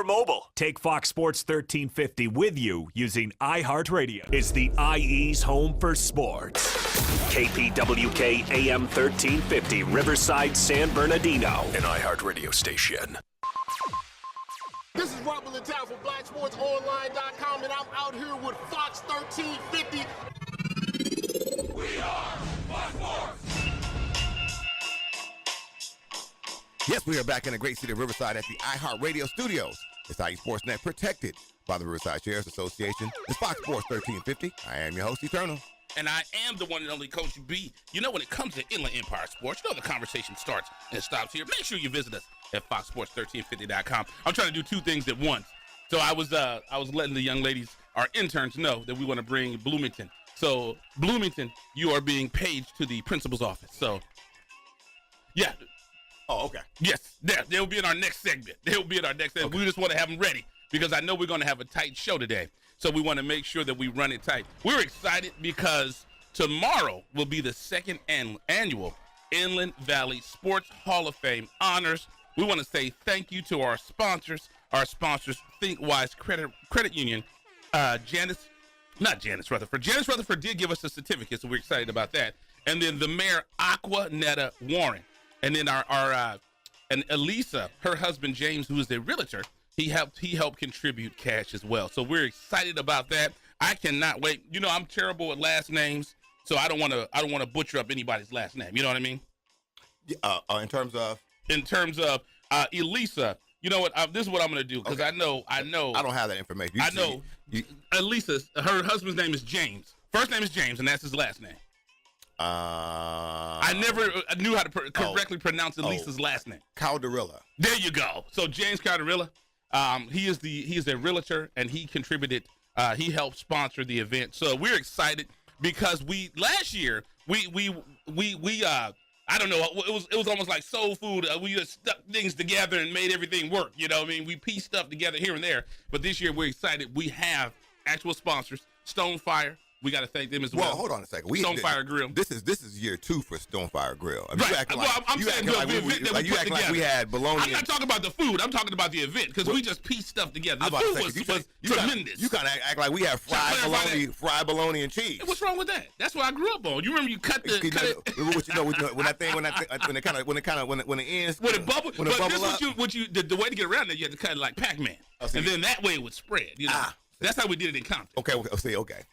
or mobile. Take Fox Sports 1350 with you using iHeartRadio. It's the IE's home for sports. KPWK AM 1350, Riverside, San Bernardino, an iHeartRadio station. This is Rumble in Town from BlackSportsOnline.com, and I'm out here with Fox 1350. We are Fox Sports. Yes, we are back in the great city of Riverside at the iHeartRadio studios. It's IE Sportsnet, protected by the Riverside Sheriff's Association. It's Fox Sports 1350. I am your host, Eternal. And I am the one and only Coach B. You know, when it comes to Inland Empire Sports, you know the conversation starts and stops here. Make sure you visit us at foxsports1350.com. I'm trying to do two things at once. So I was letting the young ladies, our interns, know that we want to bring Bloomington. So, Bloomington, you are being paged to the principal's office. So, yeah. Oh, okay. Yes, they'll be in our next segment. They'll be in our next segment. Okay. We just want to have them ready because I know we're going to have a tight show today. So we want to make sure that we run it tight. We're excited because tomorrow will be the second annual Inland Valley Sports Hall of Fame honors. We want to say thank you to our sponsors, ThinkWise Credit Union. Janice Rutherford did give us a certificate, so we're excited about that. And then the mayor, Aquanetta Warren. And then and Elisa, her husband James, who is a realtor, he helped contribute cash as well. So we're excited about that. I cannot wait. You know, I'm terrible at last names, so I don't want to butcher up anybody's last name. You know what I mean? In terms of Elisa. You know what? This is what I'm going to do because okay. I know. I don't have that information. Elisa, her husband's name is James. First name is James, and that's his last name. I never knew how to correctly pronounce Elisa's last name. Calderilla. There you go. So James Calderilla, he is a realtor, and he contributed. He helped sponsor the event. So we're excited because last year I don't know, it was almost like soul food. We just stuck things together and made everything work. You know what I mean? We pieced stuff together here and there. But this year we're excited. We have actual sponsors, Stonefire. We got to thank them as well. Well, hold on a second. Stonefire Grill. This is year 2 for Stonefire Grill. I mean, right. I'm saying the event that we put together. Like we had bologna. I'm not talking about the food. I'm talking about the event because we just pieced stuff together. The food was tremendous. You kind of act like we had fried bologna and cheese. Hey, what's wrong with that? That's what I grew up on. You remember you cut the when it ends when it bubble. But this the way to get around it, you had to cut it like Pac-Man, and then that way it would spread. You know. That's how we did it in Compton. Okay.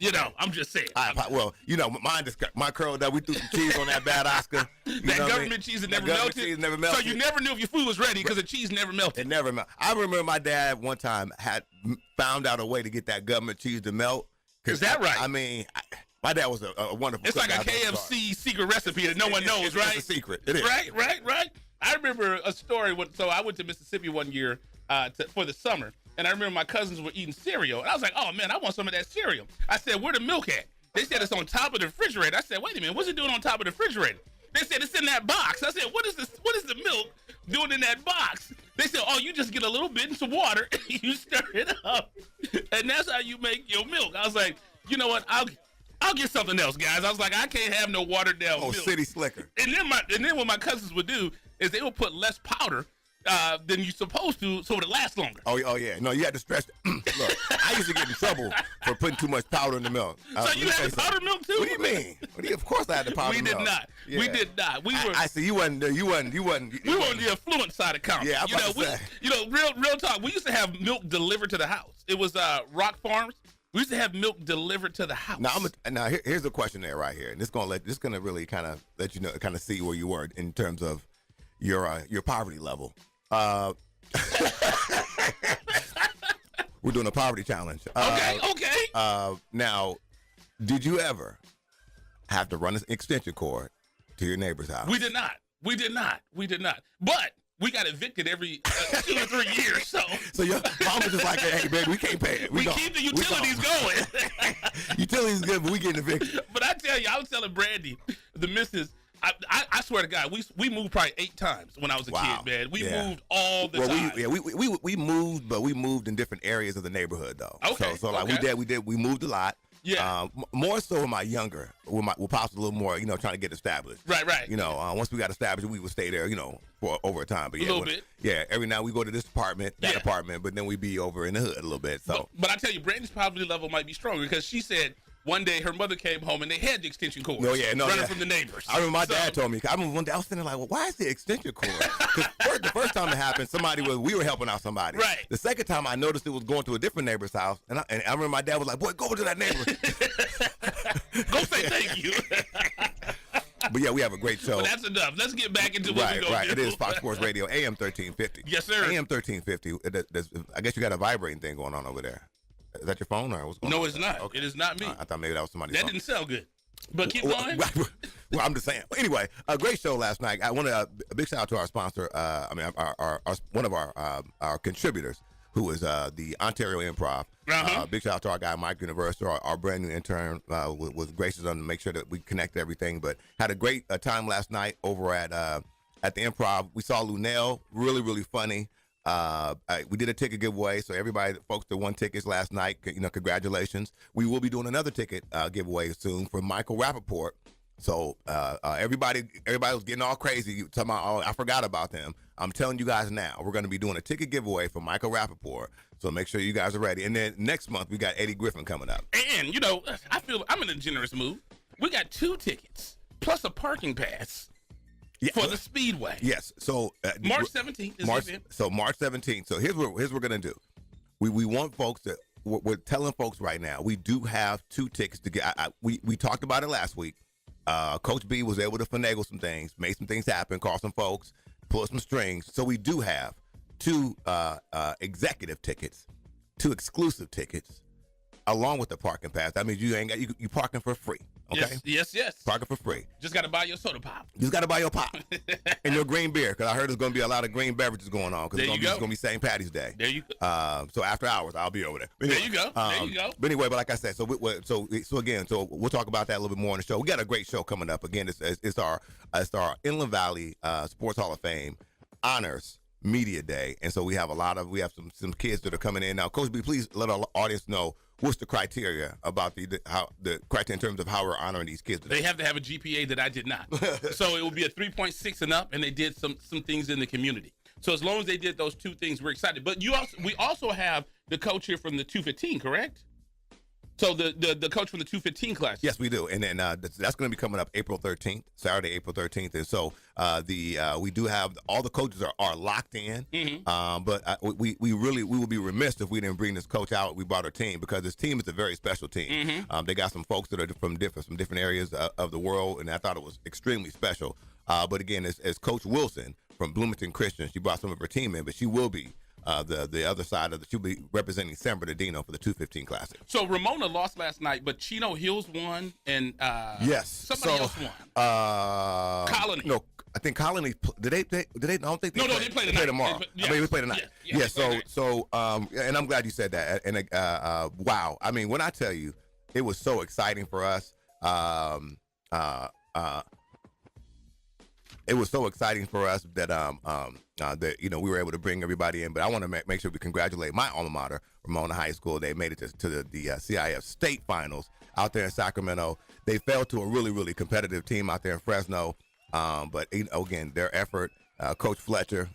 You know, I'm just saying. Well, you know, my curled up. We threw some cheese on that bad Oscar. That government cheese that never melted. So you never knew if your food was ready because the cheese never melted. It never melted. I remember my dad one time had found out a way to get that government cheese to melt. Is that right? I mean, my dad was a wonderful It's cook. Like a KFC secret recipe that no one knows, right? It's a secret. It is. Right. I remember a story. So I went to Mississippi one year for the summer. And I remember my cousins were eating cereal. And I was like, oh, man, I want some of that cereal. I said, where the milk at? They said it's on top of the refrigerator. I said, wait a minute, what's it doing on top of the refrigerator? They said it's in that box. I said, what is the milk doing in that box? They said, oh, you just get a little bit and some water, and you stir it up. And that's how you make your milk. I was like, you know what, I'll get something else, guys. I was like, I can't have no watered down milk. City slicker. And then what my cousins would do is they would put less powder than you're supposed to, so it lasts longer. Oh yeah. No, you had to stretch. Look, I used to get in trouble for putting too much powder in the milk. So you had the powdered milk too? What do you mean? Of course I had the powdered milk. We did not. I see. You wasn't. We were on the affluent side of Compton. Yeah, real talk. We used to have milk delivered to the house. It was Rock Farms. We used to have milk delivered to the house. Now here's the question there right here, and this gonna really kind of let you know, kind of see where you were in terms of your poverty level. We're doing a poverty challenge. Okay. Now, did you ever have to run an extension cord to your neighbor's house? We did not. But we got evicted every 2 or 3 years. So your mom was just like, hey, baby, we can't pay it. We keep the utilities going. Utilities good, but we getting evicted. But I tell you, I was telling Brandy, the missus, I swear to God, we moved probably 8 times when I was a kid, man. We moved all the time. We moved, but we moved in different areas of the neighborhood though. Okay. So like we moved a lot. Yeah. More so with my younger, with pops a little more, trying to get established. Right. Once we got established, we would stay there, for over time. But a little bit. Yeah, every now we go to this apartment, that apartment, but then we be over in the hood a little bit. So, but I tell you, Brandy's poverty level might be stronger because she said one day her mother came home and they had the extension cords running from the neighbors. I remember my dad told me. I remember one day I was sitting there like, well, why is the extension cord? Because the first time it happened, we were helping out somebody. Right. The second time I noticed it was going to a different neighbor's house, and I remember my dad was like, boy, go over to that neighbor. Go say thank you. But yeah, we have a great show. Well, that's enough. Let's get back into what we're going to do. It is Fox Sports Radio, AM 1350. Yes, sir. AM 1350. I guess you got a vibrating thing going on over there. Is that your phone or what's going on? No, it's not. Okay. It is not me. I thought maybe that was somebody's That phone. didn't sound good. But keep going. Well, I'm just saying. Anyway, a great show last night. I want a big shout out to our sponsor. One of our contributors, who is the Ontario Improv. Big shout out to our guy Mike Universe, our brand new intern, was gracious enough to make sure that we connected everything. But had a great time last night over at the Improv. We saw Lunel, really really funny. We did a ticket giveaway, so everybody, folks that won tickets last night, congratulations. We will be doing another ticket giveaway soon for Michael Rappaport. So everybody was getting all crazy, talking about, oh, I forgot about them. I'm telling you guys now, we're going to be doing a ticket giveaway for Michael Rappaport. So make sure you guys are ready. And then next month, we got Eddie Griffin coming up. And, I feel I'm in a generous mood. We got 2 tickets plus a parking pass. Yeah. For the Speedway. Yes. So March 17th is the event. So March 17th. So here's what we're gonna do. We want folks that we're telling folks right now. We do have 2 tickets to get. We talked about it last week. Coach B was able to finagle some things, make some things happen, call some folks, pull some strings. So we do have 2 executive tickets, 2 exclusive tickets, along with the parking pass. That means you parking for free. Okay. Yes. Parking for free. Just got to buy your soda pop. Just got to buy your pop and your green beer, because I heard there's going to be a lot of green beverages going on, because it's going to be St. Patty's Day. There you go. So after hours, I'll be over there. Anyway, there you go. But anyway, like I said, so we'll talk about that a little bit more on the show. We got a great show coming up. Again, it's our Inland Valley Sports Hall of Fame Honors Media Day, and so we have some kids that are coming in now. Coach B, please let our audience know what's the criteria about the criteria in terms of how we're honoring these kids today. They have to have a GPA that I did not. So it will be a 3.6 and up, and they did some things in the community. So as long as they did those 2 things, we're excited. But we also have the coach here from the 215, correct? So the coach from the 215 class. Yes, we do, and then that's going to be coming up April 13th, Saturday, April 13th, and so we do have all the coaches are locked in. Mm-hmm. But we will be remiss if we didn't bring this coach out. We brought our team, because this team is a very special team. Mm-hmm. They got some folks that are from different areas of the world, and I thought it was extremely special. But again, as Coach Wilson from Bloomington Christian, she brought some of her team in, but she will be. The other side she'll be representing San Bernardino for the 215 Classic. So Ramona lost last night, but Chino Hills won, and somebody else won. Colony. No, I think Colony. Did they? I don't think they. No, they play tonight. Tomorrow. We play tonight. Yeah. So and I'm glad you said that. And wow, I mean, when I tell you, it was so exciting for us. It was so exciting for us that we were able to bring everybody in. But I want to make sure we congratulate my alma mater, Ramona High School. They made it to the CIF state finals out there in Sacramento. They fell to a really, really competitive team out there in Fresno. But again, their effort. Coach Fletcher,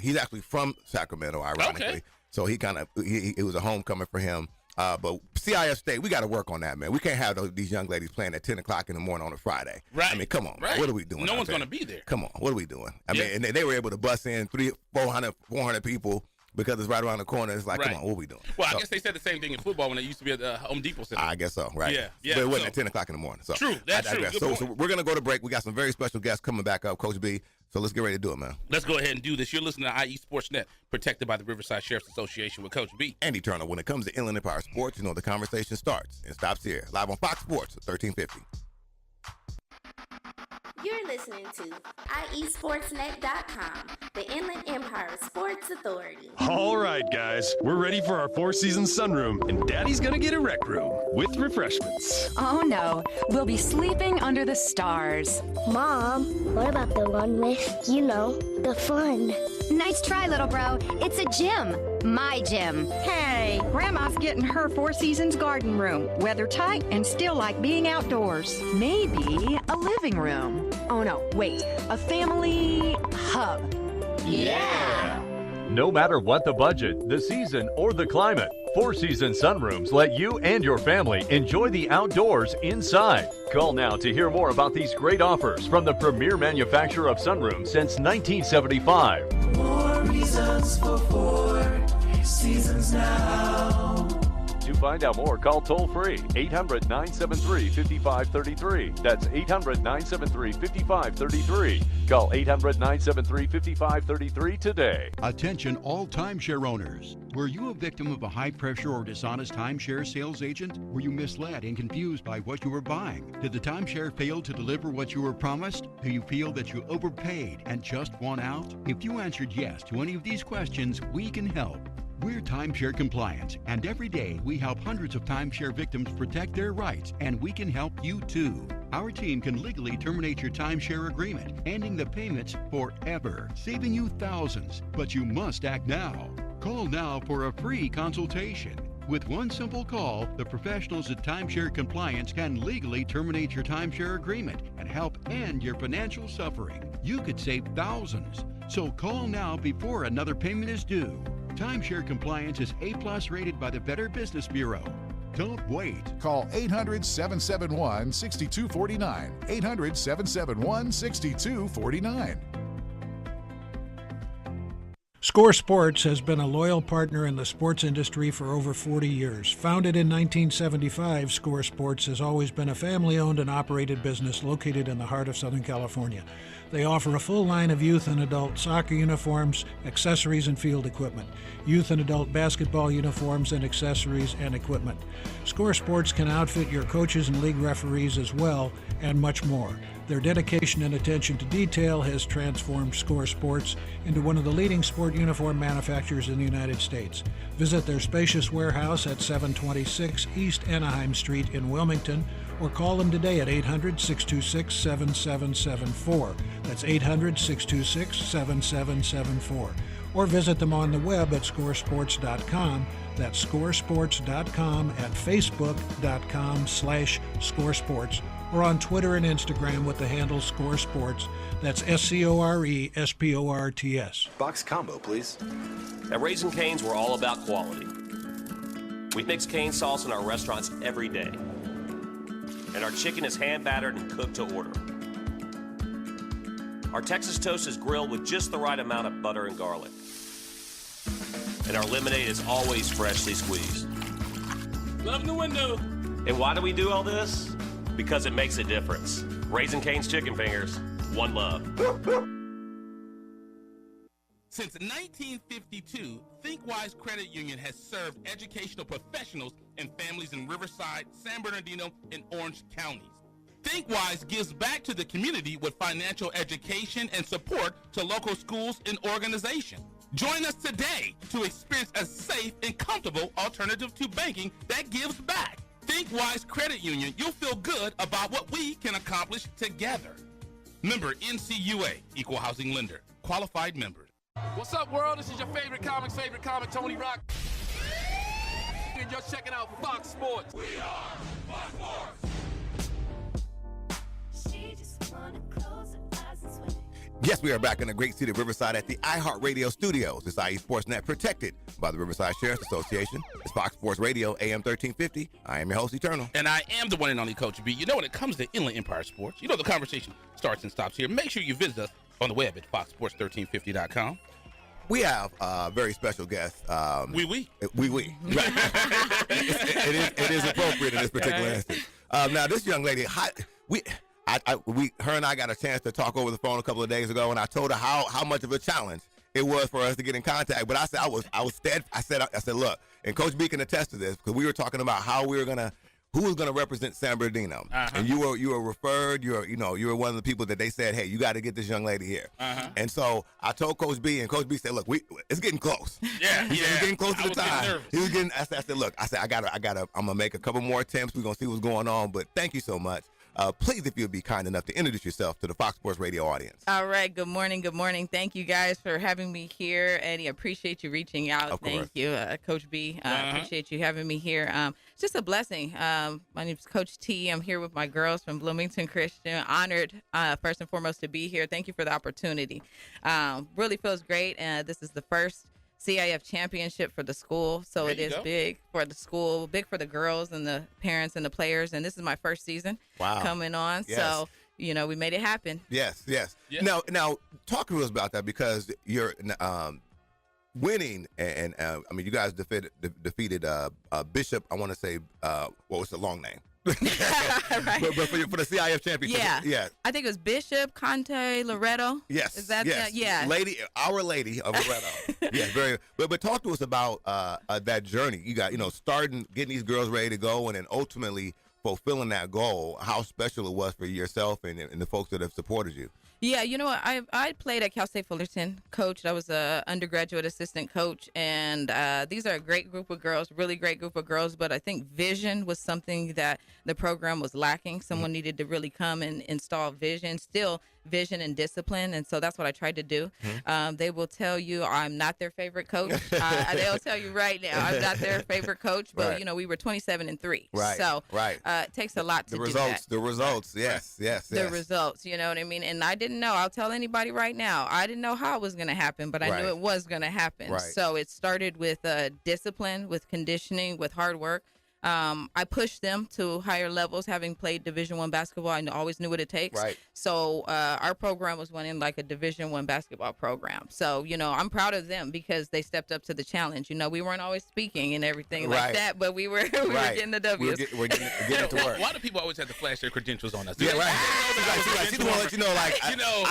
he's actually from Sacramento, ironically. Okay. So it was a homecoming for him. But CIF State, we got to work on that, man. We can't have these young ladies playing at 10 o'clock in the morning on a Friday. Right. I mean, come on. Right. What are we doing? No one's going to be there. Come on. What are we doing? I mean, and they were able to bust in 400 people because it's right around the corner. It's like, come on, what are we doing? Well, I guess they said the same thing in football when it used to be at the Home Depot Center. I guess so, right? Yeah. But it wasn't at 10 o'clock in the morning. So true. That's true. So we're going to go to break. We got some very special guests coming back up, Coach B. So let's get ready to do it, man. Let's go ahead and do this. You're listening to IE Sportsnet, protected by the Riverside Sheriff's Association with Coach B. Andy Turner. When it comes to Inland Empire Sports, the conversation starts and stops here. Live on Fox Sports 1350. You're listening to IESportsNet.com, the Inland Empire Sports Authority. All right, guys, we're ready for our four-season sunroom, and Daddy's gonna get a rec room with refreshments. Oh no, we'll be sleeping under the stars. Mom, what about the one with, the fun? Nice try, little bro. It's a gym. My gym. Hey, Grandma's getting her Four Seasons garden room. Weather tight and still like being outdoors. Maybe a living room. Oh no, wait, a family hub. Yeah! No matter what the budget, the season, or the climate, Four Seasons sunrooms let you and your family enjoy the outdoors inside. Call now to hear more about these great offers from the premier manufacturer of sunrooms since 1975. More reasons for Four Seasons now. To find out more, call toll-free 800-973-5533. That's 800-973-5533. Call 800-973-5533 today. Attention all timeshare owners. Were you a victim of a high-pressure or dishonest timeshare sales agent? Were you misled and confused by what you were buying? Did the timeshare fail to deliver what you were promised? Do you feel that you overpaid and just won out? If you answered yes to any of these questions, we can help. We're timeshare compliant, and every day we help hundreds of timeshare victims protect their rights, and we can help you too. Our team can legally terminate your timeshare agreement, ending the payments forever, saving you thousands. But you must act now. Call now for a free consultation. With one simple call, the professionals at Timeshare Compliance can legally terminate your timeshare agreement and help end your financial suffering. You could save thousands. So call now before another payment is due. Timeshare Compliance is A+ rated by the Better Business Bureau. Don't wait. Call 800-771-6249. 800-771-6249. Score Sports has been a loyal partner in the sports industry for over 40 years. Founded in 1975, Score Sports has always been a family-owned and operated business located in the heart of Southern California. They offer a full line of youth and adult soccer uniforms, accessories, and field equipment, youth and adult basketball uniforms and accessories and equipment. Score Sports can outfit your coaches and league referees as well, and much more. Their dedication and attention to detail has transformed Score Sports into one of the leading sport uniform manufacturers in the United States. Visit their spacious warehouse at 726 East Anaheim Street in Wilmington, or call them today at 800-626-7774. That's 800-626-7774. Or visit them on the web at scoresports.com. That's scoresports.com, at facebook.com/scoresports, or on Twitter and Instagram with the handle Score Sports. That's SCORESPORTS. Box combo, please. At Raising Cane's, we're all about quality. We mix cane sauce in our restaurants every day. And our chicken is hand battered and cooked to order. Our Texas toast is grilled with just the right amount of butter and garlic. And our lemonade is always freshly squeezed. Love the window. And why do we do all this? Because it makes a difference. Raising Cane's Chicken Fingers, one love. Since 1952, ThinkWise Credit Union has served educational professionals and families in Riverside, San Bernardino, and Orange counties. ThinkWise gives back to the community with financial education and support to local schools and organizations. Join us today to experience a safe and comfortable alternative to banking that gives back. ThinkWise Credit Union, you'll feel good about what we can accomplish together. Member NCUA, Equal Housing Lender, qualified members. What's up, world? This is your favorite comic, Tony Rock. And you're checking out Fox Sports. We are Fox Sports. She just wanna close her eyes and swim. Yes, we are back in the great city of Riverside at the iHeartRadio studios. It's IE Sportsnet, protected by the Riverside Sheriff's Association. It's Fox Sports Radio, AM 1350. I am your host, Eternal. And I am the one and only Coach B. You know, when it comes to Inland Empire Sports, you know the conversation starts and stops here. Make sure you visit us on the web at foxsports1350.com. We have a very special guest. Oui. Right. it is appropriate in this particular instance. Now, this young lady, her and I got a chance to talk over the phone a couple of days ago, and I told her how much of a challenge it was for us to get in contact. But I said I was steadfast. I said, look, and Coach B can attest to this, because we were talking about who was gonna represent San Bernardino, and you were referred. You were one of the people that they said, hey, you got to get this young lady here. And so I told Coach B, and Coach B said, look, it's getting close. Yeah, We're getting close to the time. He was getting. I said, look, I gotta. I'm gonna make a couple more attempts. We're gonna see what's going on. But thank you so much. please, if you'd be kind enough to introduce yourself to the Fox Sports Radio audience. All right. Good morning. Good morning. Thank you guys for having me here. Eddie, appreciate you reaching out. Of course. Thank you, Coach B. Appreciate you having me here. It's just a blessing. My name is Coach T. I'm here with my girls from Bloomington Christian. Honored, first and foremost, to be here. Thank you for the opportunity. Really feels great. This is the first CIF championship for the school, so it is big for the school, big for the girls and the parents and the players, and this is my first season coming on, so we made it happen. Yes. Now talk to us about that, because you're winning, and I mean, you guys defeated Bishop. I want to say, what was the long name? Right. But for the CIF championship, yeah. I think it was Bishop, Conte, Loretto. Yes, is that yes. Our Lady of Loretto. Yes, very. But talk to us about that journey. You got starting, getting these girls ready to go, and then ultimately fulfilling that goal. How special it was for yourself and the folks that have supported you. Yeah, you know what? I played at Cal State Fullerton, coached. I was a undergraduate assistant coach, and these are a great group of girls, really great group of girls. But I think vision was something that the program was lacking. Someone needed to really come and install vision, still vision and discipline, and so that's what I tried to do. They will tell you I'm not their favorite coach. They'll tell you right now I'm not their favorite coach, but we were 27-3. Right. So it takes a lot to do that. The results, yes. The results, you know what I mean? And I didn't know. I'll tell anybody right now. I didn't know how it was going to happen, but I knew it was going to happen. Right. So it started with discipline, with conditioning, with hard work. I pushed them to higher levels, having played Division I basketball. I always knew what it takes. Right. So our program was winning like a Division I basketball program. So, I'm proud of them because they stepped up to the challenge. We weren't always speaking and everything like that, but we were getting the W's. We're getting it to work. Why do people always have to flash their credentials on us? Yeah, right. She just want to let you know, like,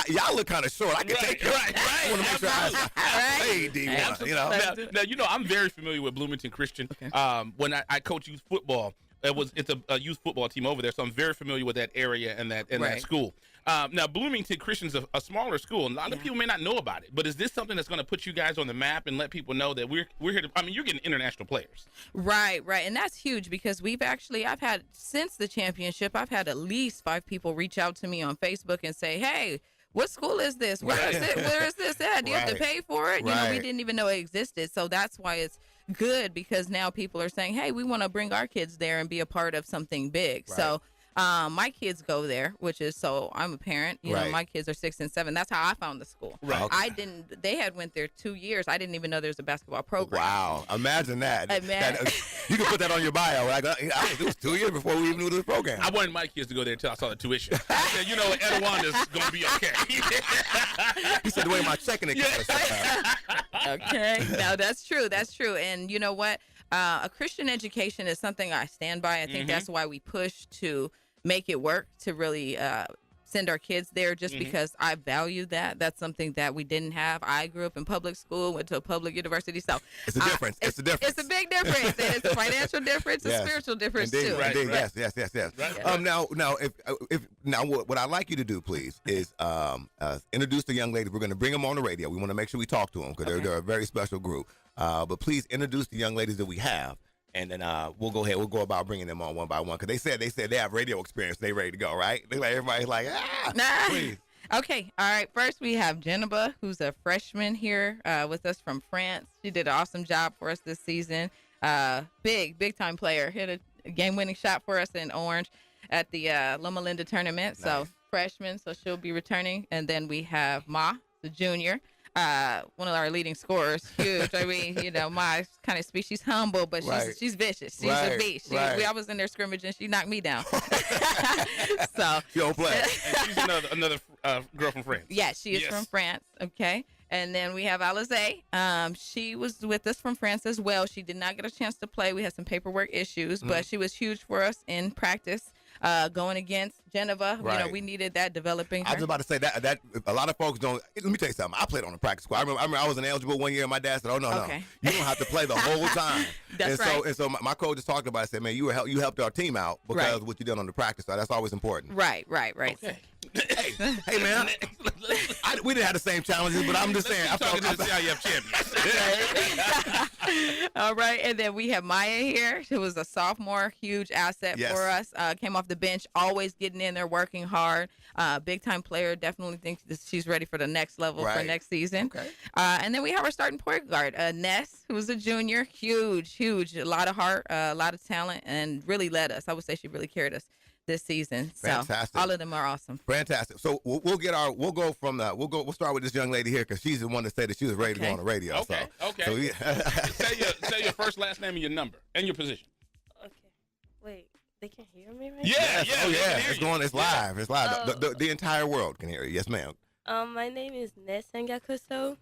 y'all look kind of short. I can take it. Right. I want to make sure I played D1. Now, I'm very familiar with Bloomington Christian. Okay. When I coach youth football, it's a youth football team over there, so I'm very familiar with that area and that school. Now, Bloomington Christian's a smaller school, and a lot of people may not know about it. But is this something that's going to put you guys on the map and let people know that we're here to? I mean, you're getting international players. Right, and that's huge because I've had since the championship, I've had at least 5 people reach out to me on Facebook and say, "Hey, what school is this? Where is it? Where is this at? Do you have to pay for it?" We didn't even know it existed. So that's why it's good, because now people are saying, hey, we want to bring our kids there and be a part of something big. So my kids go there, I'm a parent, my kids are 6 and 7. That's how I found the school. Right. They had went there 2 years. I didn't even know there was a basketball program. Wow. Imagine that. You can put that on your bio. It was 2 years before we even knew this program. I wanted my kids to go there until I saw the tuition. I said, Etiwanda's going to be okay. He said, the way my checking account. Okay. No, that's true. And you know what? A Christian education is something I stand by. I think that's why we push to make it work, to really send our kids there, just because I value that. That's something that we didn't have. I grew up in public school, went to a public university, so it's a difference. It's a difference. It's a big difference. And it's a financial difference, a spiritual difference too. Indeed. Yes. Right. Now, what I'd like you to do, please, is introduce the young lady. We're going to bring them on the radio. We want to make sure we talk to them because they're a very special group. But please introduce the young ladies that we have. And then we'll go ahead. We'll go about bringing them on one by one, because they said they have radio experience. They ready to go, right? Everybody's like, please. Okay. All right. First, we have Geneva, who's a freshman here with us from France. She did an awesome job for us this season. Big time player. Hit a game-winning shot for us in Orange at the Loma Linda tournament. Nice. So freshman, so she'll be returning. And then we have Ma, the junior. One of our leading scorers, huge. I mean, my kind of speech. She's humble, but she's vicious. She's a beast. I was in there scrimmaging. She knocked me down. So she don't play. And she's another girl from France. Yeah, she is from France. Okay. And then we have Alize. She was with us from France as well. She did not get a chance to play. We had some paperwork issues, but she was huge for us in practice. Going against Geneva, we needed that, developing her. I was about to say that a lot of folks don't. Let me tell you something. I played on the practice squad. I remember I was ineligible one year, and my dad said, "Oh no, you don't have to play the whole time." That's right. And so my coach just talked about it. Said, "Man, you helped our team out because of what you did on the practice side. That's always important." Right. Okay. Hey, man. We didn't have the same challenges, but I'm just saying. I'm talking to the CIF champions. All right, and then we have Maya here, who was a sophomore, huge asset for us. Came off the bench, always getting in there, working hard. Big time player. Definitely thinks she's ready for the next level for next season. Okay. And then we have our starting point guard, Ness, who's a junior, huge, a lot of heart, a lot of talent, and really led us. I would say she really carried us this season. So Fantastic. all of them are awesome. Fantastic. So we'll start with this young lady here because she's the one that said that she was ready to go on the radio. Okay. So say your first, last name, and your number, and your position. Okay. Wait, they can hear me right Yeah. Oh yeah. It's going. It's live. It's live. Oh. The entire world can hear you. Yes, ma'am. My name is Nesanga Kuso.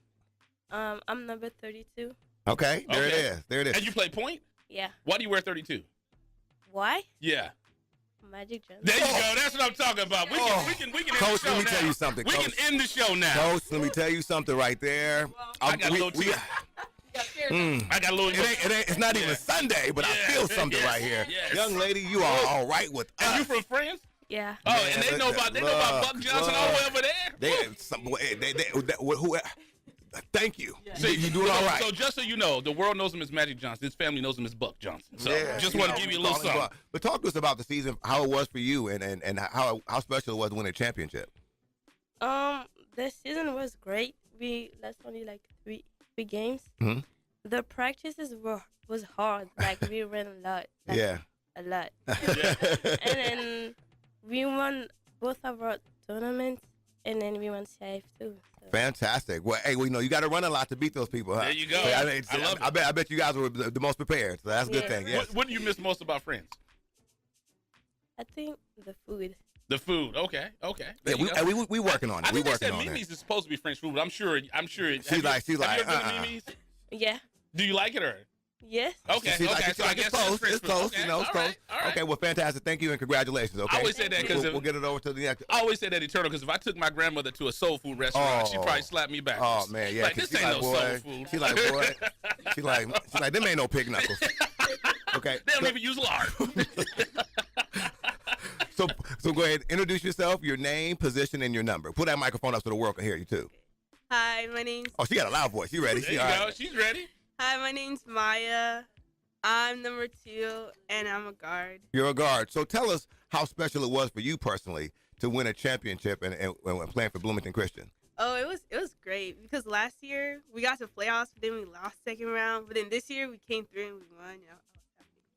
I'm number 32. Okay. There it is. And you play point? Yeah. Why do you wear 32? Why? Yeah. Magic Johnson. There you go. That's what I'm talking about. We can end Coach, the show let me now. tell you something. We Coach. can end the show now. Coach, let me tell you something right there. I got a little tear. I got a little. It's not even Sunday, but I feel something right here. Yes. Young lady, you are all right with us. And you from France? Yeah. Oh, and they know about Buck Johnson all the way over there. Thank you. See, you doing all right. So just so you know, the world knows him as Magic Johnson. His family knows him as Buck Johnson. So just want to give you a little something. But talk to us about the season, how it was for you, and how special it was to win a championship. The season was great. We lost only like three games. Mm-hmm. The practices was hard. Like we ran a lot. Like, a lot. And then we won both of our tournaments, and then we won CIF too. So. Fantastic. Well, hey, you got to run a lot to beat those people, huh? There you go. I love it. I bet you guys were the most prepared. So that's a good thing. Yes. What do you miss most about France? I think the food. The food. Okay. Yeah, we working on it. I think we they working said on Mimi's it. is supposed to be French food, but I'm sure. She's like, have you ever been to Mimi's? Yeah. Do you like it or? Yes. Okay. So I guess it's close. Okay. It's close. All right. Okay. Well, fantastic. Thank you and congratulations. Okay. I always say that because we'll get it over to the next. I always say that eternal because if I took my grandmother to a soul food restaurant, she'd probably slap me back. Oh man, yeah. Like this ain't no soul food. She like, boy. She like, them ain't no pig knuckles. Okay. They don't even use lard. So go ahead, introduce yourself, your name, position, and your number. Put that microphone up so the world can hear you too. Hi, my name's. Oh, she got a loud voice. She ready? There you go. She's ready. Hi, my name's Maya. I'm number 2, and I'm a guard. You're a guard. So tell us how special it was for you personally to win a championship and playing for Bloomington Christian. Oh, it was great because last year we got to playoffs, but then we lost second round. But then this year we came through and we won.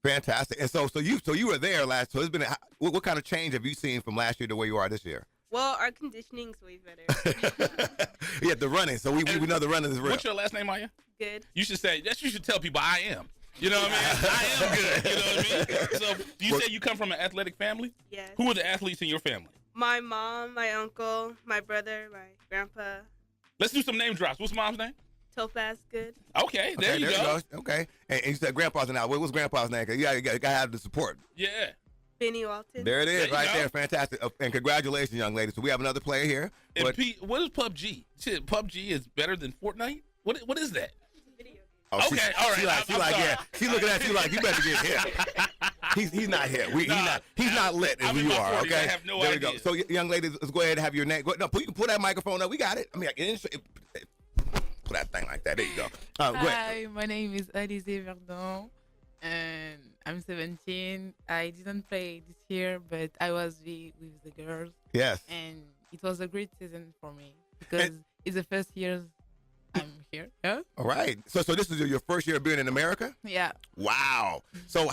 Fantastic. And so you were there last. So it's been what kind of change have you seen from last year to where you are this year? Well, our conditioning's way better. Yeah, the running. So we know the running is real. What's your last name, Maya? Good. You should say that. You should tell people I am. You know what I mean? I am good. You know what I mean? So do you say you come from an athletic family? Yes. Who are the athletes in your family? My mom, my uncle, my brother, my grandpa. Let's do some name drops. What's mom's name? Topaz Good. Okay, there you go. Okay. And you said grandpa's name. What's grandpa's name? Because you got to have the support. Yeah. Benny Walton. There it is, right there. Fantastic. And congratulations, young lady. So we have another player here. And what is PUBG? Shit, PUBG is better than Fortnite? What is that? Oh, okay, all right. She like, yeah. She's looking at you like, you better get hit. He's not hit. He's not lit as you are. 40s. Okay. I have no there idea. we go. So, young lady, let's go ahead and have your name. No, you can put that microphone up. We got it. I mean, put that thing like that. There you go. Go ahead. Hi, my name is Alize Verdon, and I'm 17. I didn't play this year, but I was with the girls. Yes. And it was a great season for me because it's the first year I'm here. Yeah. All right. So this is your first year being in America? Yeah. Wow. So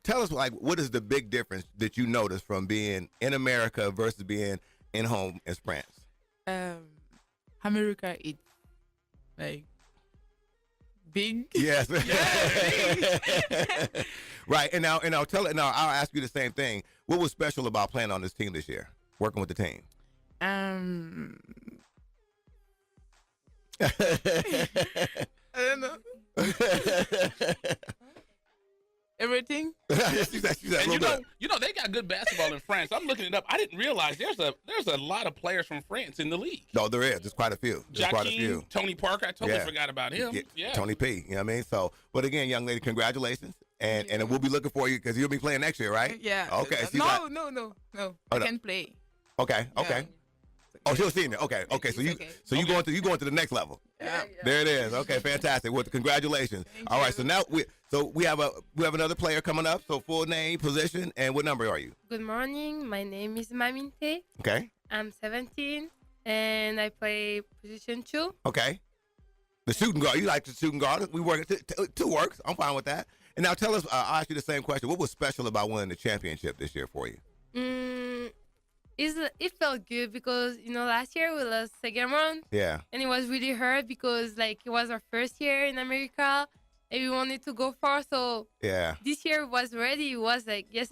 tell us what is the big difference that you noticed from being in America versus being in home in France? America, it's like big. Yes. Right. And now I'll ask you the same thing. What was special about playing on this team this year? Working with the team? I don't know. Everything. And you know they got good basketball in France. I'm looking it up. I didn't realize there's a lot of players from France in the league. No, there is. There's quite a few. Tony Parker. I totally forgot about him. Yeah. Tony P. You know what I mean? So, but again, young lady, congratulations. And we'll be looking for you because you'll be playing next year, right? Yeah. Okay. No. I can't play. Okay. Oh, she'll senior. Okay. So you going to the next level. Yeah. There it is. Okay, fantastic. Well, congratulations. All right. So now we have another player coming up. So full name, position, and what number are you? Good morning. My name is Maminte. Okay. I'm 17, and I play position 2. Okay. The shooting guard. You like the shooting guard? We work two works. I'm fine with that. And now tell us. I'll ask you the same question. What was special about winning the championship this year for you? It felt good because last year we lost second round. Yeah. And it was really hard because it was our first year in America and we wanted to go far. So yeah. This year was ready. It was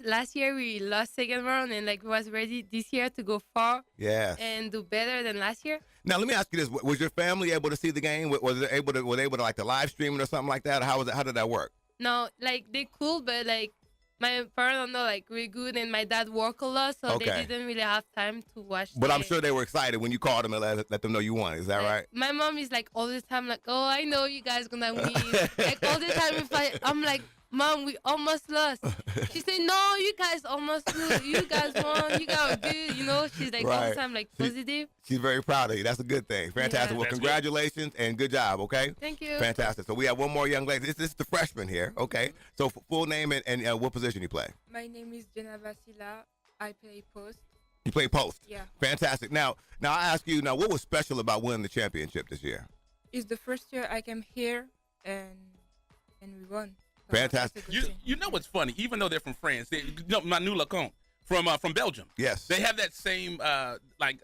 last year we lost second round and we was ready this year to go far. Yeah. And do better than last year. Now let me ask you this: was your family able to see the game? Were they able to to live stream it or something like that? Or how did that work? No, they cool, but my parents are not really good, and my dad work a lot, so they didn't really have time to watch. But I'm sure they were excited when you called them and let them know you won. Is that right? My mom is all the time oh, I know you guys gonna win. All the time I'm like, Mom, we almost lost. She said, no, you guys almost lose. You guys won. You guys are good. She's all the time positive. She's very proud of you. That's a good thing. Fantastic. Yeah. Well, congratulations and good job, okay? Thank you. Fantastic. So we have one more young lady. This is the freshman here, okay? So full name and what position you play? My name is Jenna Vasila. I play post. You play post? Yeah. Fantastic. Now I ask you, what was special about winning the championship this year? It's the first year I came here and we won. Fantastic. You know what's funny? Even though they're from France, Manu Lacombe from Belgium. Yes. They have that same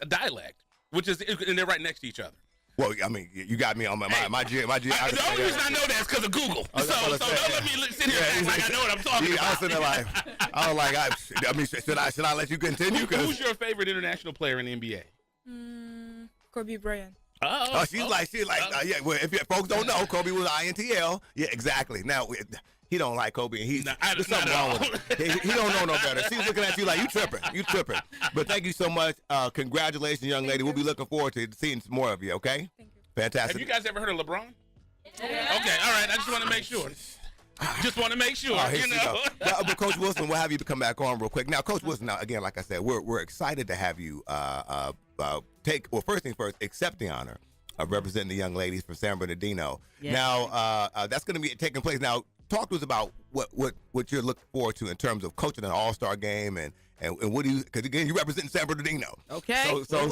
dialect, and they're right next to each other. Well, I mean, you got me on my geography. The only reason I know that is because of Google. So don't let me sit here and act like I know what I'm talking about. I was sitting there should I let you continue? Who's your favorite international player in the NBA? Kobe Bryant. Oh, she's like, yeah. Well, if folks don't know, Kobe was INTL. Yeah, exactly. Now he don't like Kobe, and there's something wrong with him. He don't know no better. She's looking at you like you tripping. But thank you so much. Congratulations, young lady. We'll be looking forward to seeing some more of you. Okay. Thank you. Fantastic. Have you guys ever heard of LeBron? Yeah. Okay. All right. I just want to make sure. But Coach Wilson, we'll have you to come back on real quick. Now, Coach Wilson, now again, like I said, we're excited to have you first things first, accept the honor of representing the young ladies from San Bernardino. Yes. Now, that's going to be taking place. Now, talk to us about what you're looking forward to in terms of coaching an all-star game and what do you, because again, you represent San Bernardino. Okay. So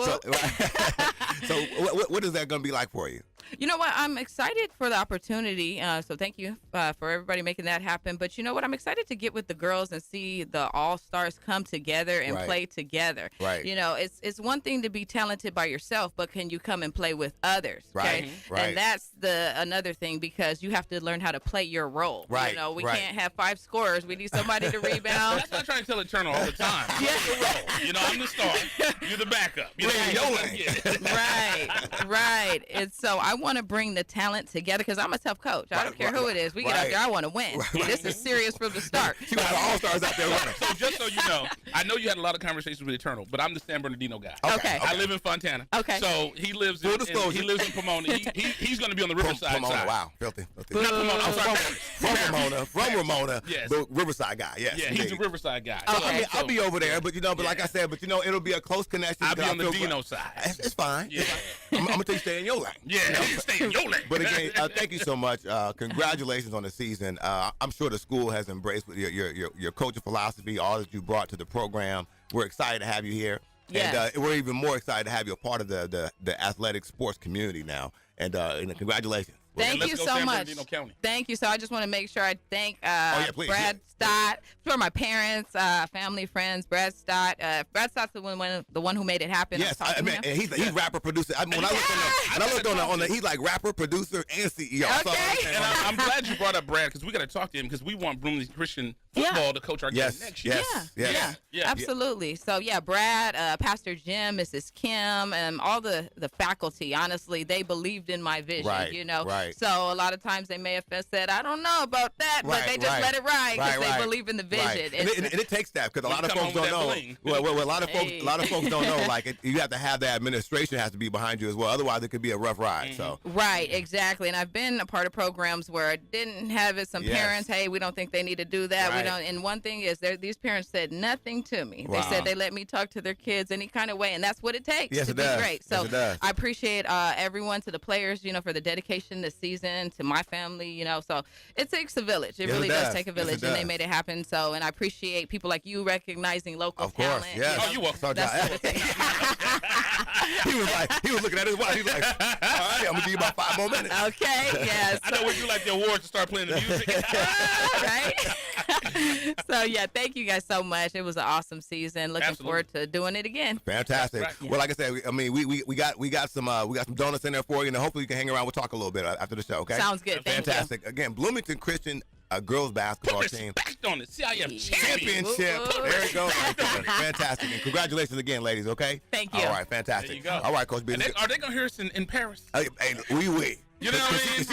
what is that going to be like for you? You know what? I'm excited for the opportunity. So thank you for everybody making that happen. But you know what? I'm excited to get with the girls and see the all-stars come together and play together. Right. It's one thing to be talented by yourself, but can you come and play with others? Okay? Right. And that's another thing, because you have to learn how to play your role. Right. We can't have 5 scorers. We need somebody to rebound. That's what I'm trying to tell Eternal all the time. What's your role? I'm the star. You're the backup. Right. And so I want to bring the talent together, because I'm a tough coach. I don't care who it is. We get out there. I want to win. This is serious from the start. You got the all-stars out there running. So just so you know, I know you had a lot of conversations with Eternal, but I'm the San Bernardino guy. Okay. I live in Fontana. Okay. So he lives in Pomona. He's going to be on the Riverside Pomona, side. Wow. Filthy. Not Pomona. I'm sorry. From Ramona. Yes. The Riverside guy. Yes. Yeah, he's a Riverside guy. Okay. I'll be over there, but like I said, it'll be a close connection. I'll be on the Dino side. It's fine. Yeah. I'm going to tell you stay in your lane. Yeah, stay in your lane. But again, thank you so much. Congratulations on the season. I'm sure the school has embraced your coaching philosophy, all that you brought to the program. We're excited to have you here. Yes. And we're even more excited to have you a part of the athletic sports community now. And congratulations. Thank you so much. Thank you. So I just want to make sure I thank Brad Stott, for my parents, family, friends. Brad Stott. Brad Stott's the one who made it happen. Yes, and he's rapper, producer. When I looked on the, he's like rapper, producer, and CEO. Okay. And I'm glad you brought up Brad, because we got to talk to him, because we want Broomley Christian football to coach our game next year. Yes. Absolutely. So Brad, Pastor Jim, Mrs. Kim, and all the faculty. Honestly, they believed in my vision. Right. Right. So a lot of times they may have said, I don't know about that, but they just let it ride because they believe in the vision. Right. And it takes that because a lot of folks don't know. Well, a lot of folks don't know. Like you have to have the administration has to be behind you as well. Otherwise, it could be a rough ride. So. Right. Exactly. And I've been a part of programs where I didn't have it. Some parents, hey, we don't think they need to do that. Right. We don't. And one thing is, these parents said nothing to me. They said they let me talk to their kids any kind of way, and that's what it takes to be great. So I appreciate everyone, to the players, for the dedication this season, to my family, So it takes a village. It really does take a village, and they made it happen. So, and I appreciate people like you recognizing local talent. Yes. Oh, you welcome. He was looking at his watch. He was like, all right, I'm going to give you about 5 more minutes. Okay, yes. I know when you like the awards to start playing the music. Right? So, yeah, thank you guys so much. It was an awesome season. Looking forward to doing it again. Fantastic. Right. Well, like I said, I mean, we got some donuts in there for you, and hopefully you can hang around. We'll talk a little bit after the show, okay? Sounds good. Fantastic. Again, Bloomington Christian girls basketball team. Respect on the CIF Championship. There you go. Fantastic. And congratulations again, ladies, okay? Thank you. All right, fantastic. There you go. All right, Coach B. Are they going to hear us in Paris? Hey, oui. You know what I mean?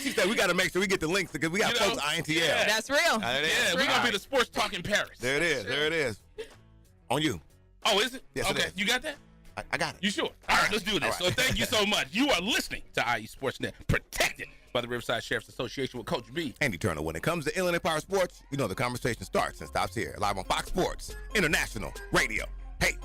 She said we got to make sure we get the links because we got folks INTL. Yeah. That's real. Yeah, we're going to be the sports talk in Paris. There it is. There it is. On you. Oh, is it? Yes, okay. it is. You got that? I got it. You sure? All right, let's do this. So thank you so much. You are listening to IE Sportsnet, protected by the Riverside Sheriff's Association with Coach B. Andy Turner. When it comes to Illinois Power Sports, the conversation starts and stops here. Live on Fox Sports International Radio. Hey.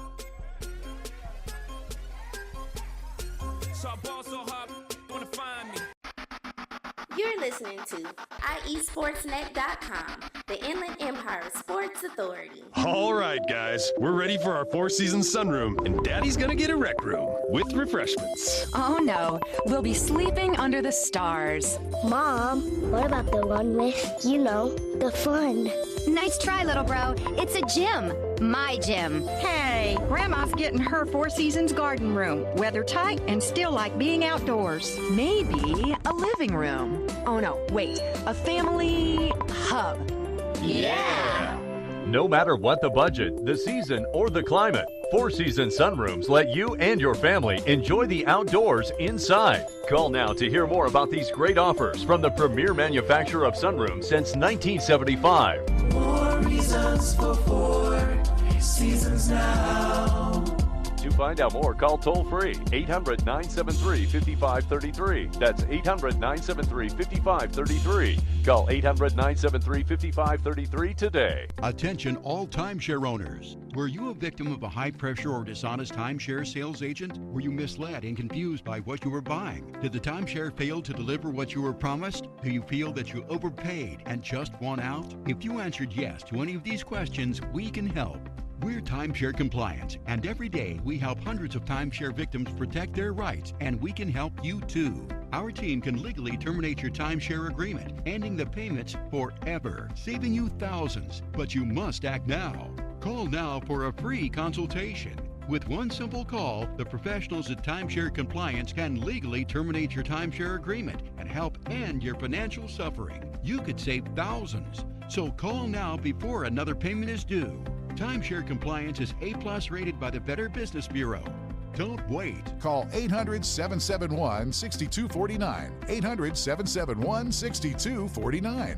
You're listening to IESportsNet.com, the Inland Empire Sports Authority. All right, guys, we're ready for our 4-season sunroom, and Daddy's gonna get a rec room with refreshments. Oh no, we'll be sleeping under the stars. Mom, what about the one with, the fun? Nice try, little bro. It's a gym. My gym. Hey, Grandma's getting her Four Seasons garden room. Weather tight and still like being outdoors. Maybe a living room. Oh no, wait, a family hub. Yeah! No matter what the budget, the season, or the climate, Four Seasons Sunrooms let you and your family enjoy the outdoors inside. Call now to hear more about these great offers from the premier manufacturer of sunrooms since 1975. More reasons for 4 seasons now. To find out more, call toll-free 800-973-5533. That's 800-973-5533. Call 800-973-5533 today. Attention all timeshare owners. Were you a victim of a high-pressure or dishonest timeshare sales agent? Were you misled and confused by what you were buying? Did the timeshare fail to deliver what you were promised? Do you feel that you overpaid and just won out? If you answered yes to any of these questions, we can help. We're timeshare compliant, and every day we help hundreds of timeshare victims protect their rights, and we can help you too. Our team can legally terminate your timeshare agreement, ending the payments forever, saving you thousands. But you must act now. Call now for a free consultation. With one simple call, the professionals at Timeshare Compliance can legally terminate your timeshare agreement and help end your financial suffering. You could save thousands. So call now before another payment is due. Timeshare Compliance is A+ rated by the Better Business Bureau. Don't wait. Call 800-771-6249. 800-771-6249.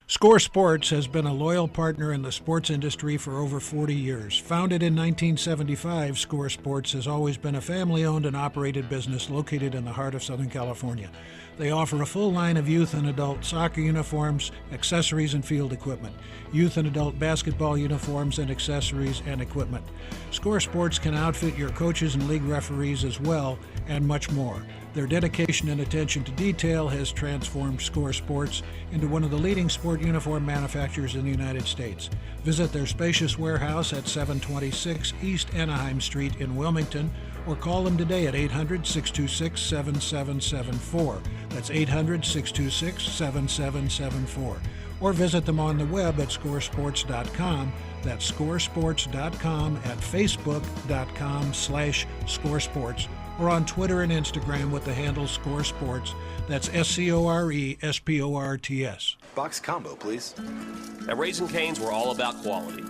Score Sports has been a loyal partner in the sports industry for over 40 years. Founded in 1975, Score Sports has always been a family-owned and operated business located in the heart of Southern California. They offer a full line of youth and adult soccer uniforms, accessories, and field equipment, youth and adult basketball uniforms and accessories and equipment. Score Sports can outfit your coaches and league referees as well, and much more. Their dedication and attention to detail has transformed Score Sports into one of the leading sport uniform manufacturers in the United States. Visit their spacious warehouse at 726 East Anaheim Street in Wilmington, or call them today at 800-626-7774. That's 800-626-7774. Or visit them on the web at scoresports.com. That's scoresports.com, at facebook.com/scoresports, or on Twitter and Instagram with the handle Score Sports. That's SCORESPORTS. Box combo, please. At Raising Cane's, we're all about quality.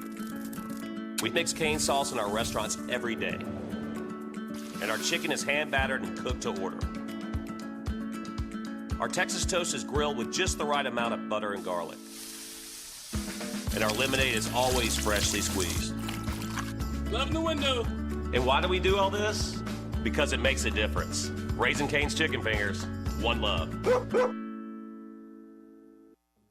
We mix cane sauce in our restaurants every day. And our chicken is hand battered and cooked to order. Our Texas toast is grilled with just the right amount of butter and garlic. And our lemonade is always freshly squeezed. Love the window. And why do we do all this? Because it makes a difference. Raising Cane's Chicken Fingers, one love.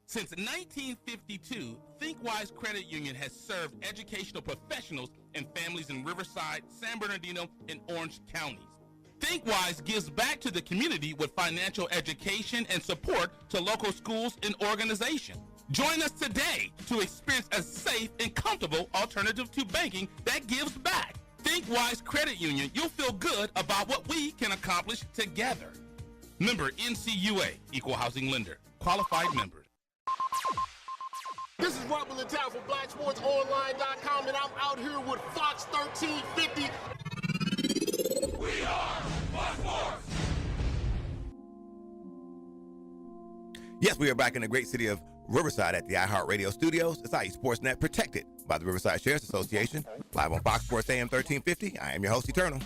Since 1952, ThinkWise Credit Union has served educational professionals and families in Riverside, San Bernardino, and Orange counties. ThinkWise gives back to the community with financial education and support to local schools and organizations. Join us today to experience a safe and comfortable alternative to banking that gives back. ThinkWise Credit Union, you'll feel good about what we can accomplish together. Member NCUA, Equal Housing Lender, qualified members. This is Rob in town for BlackSportsOnline.com, and I'm out here with Fox 1350. We are Fox Sports. Yes, we are back in the great city of Riverside at the iHeartRadio studios. It's IE Sportsnet, protected by the Riverside Sheriff's Association. Live on Fox Sports AM 1350. I am your host, Eternal.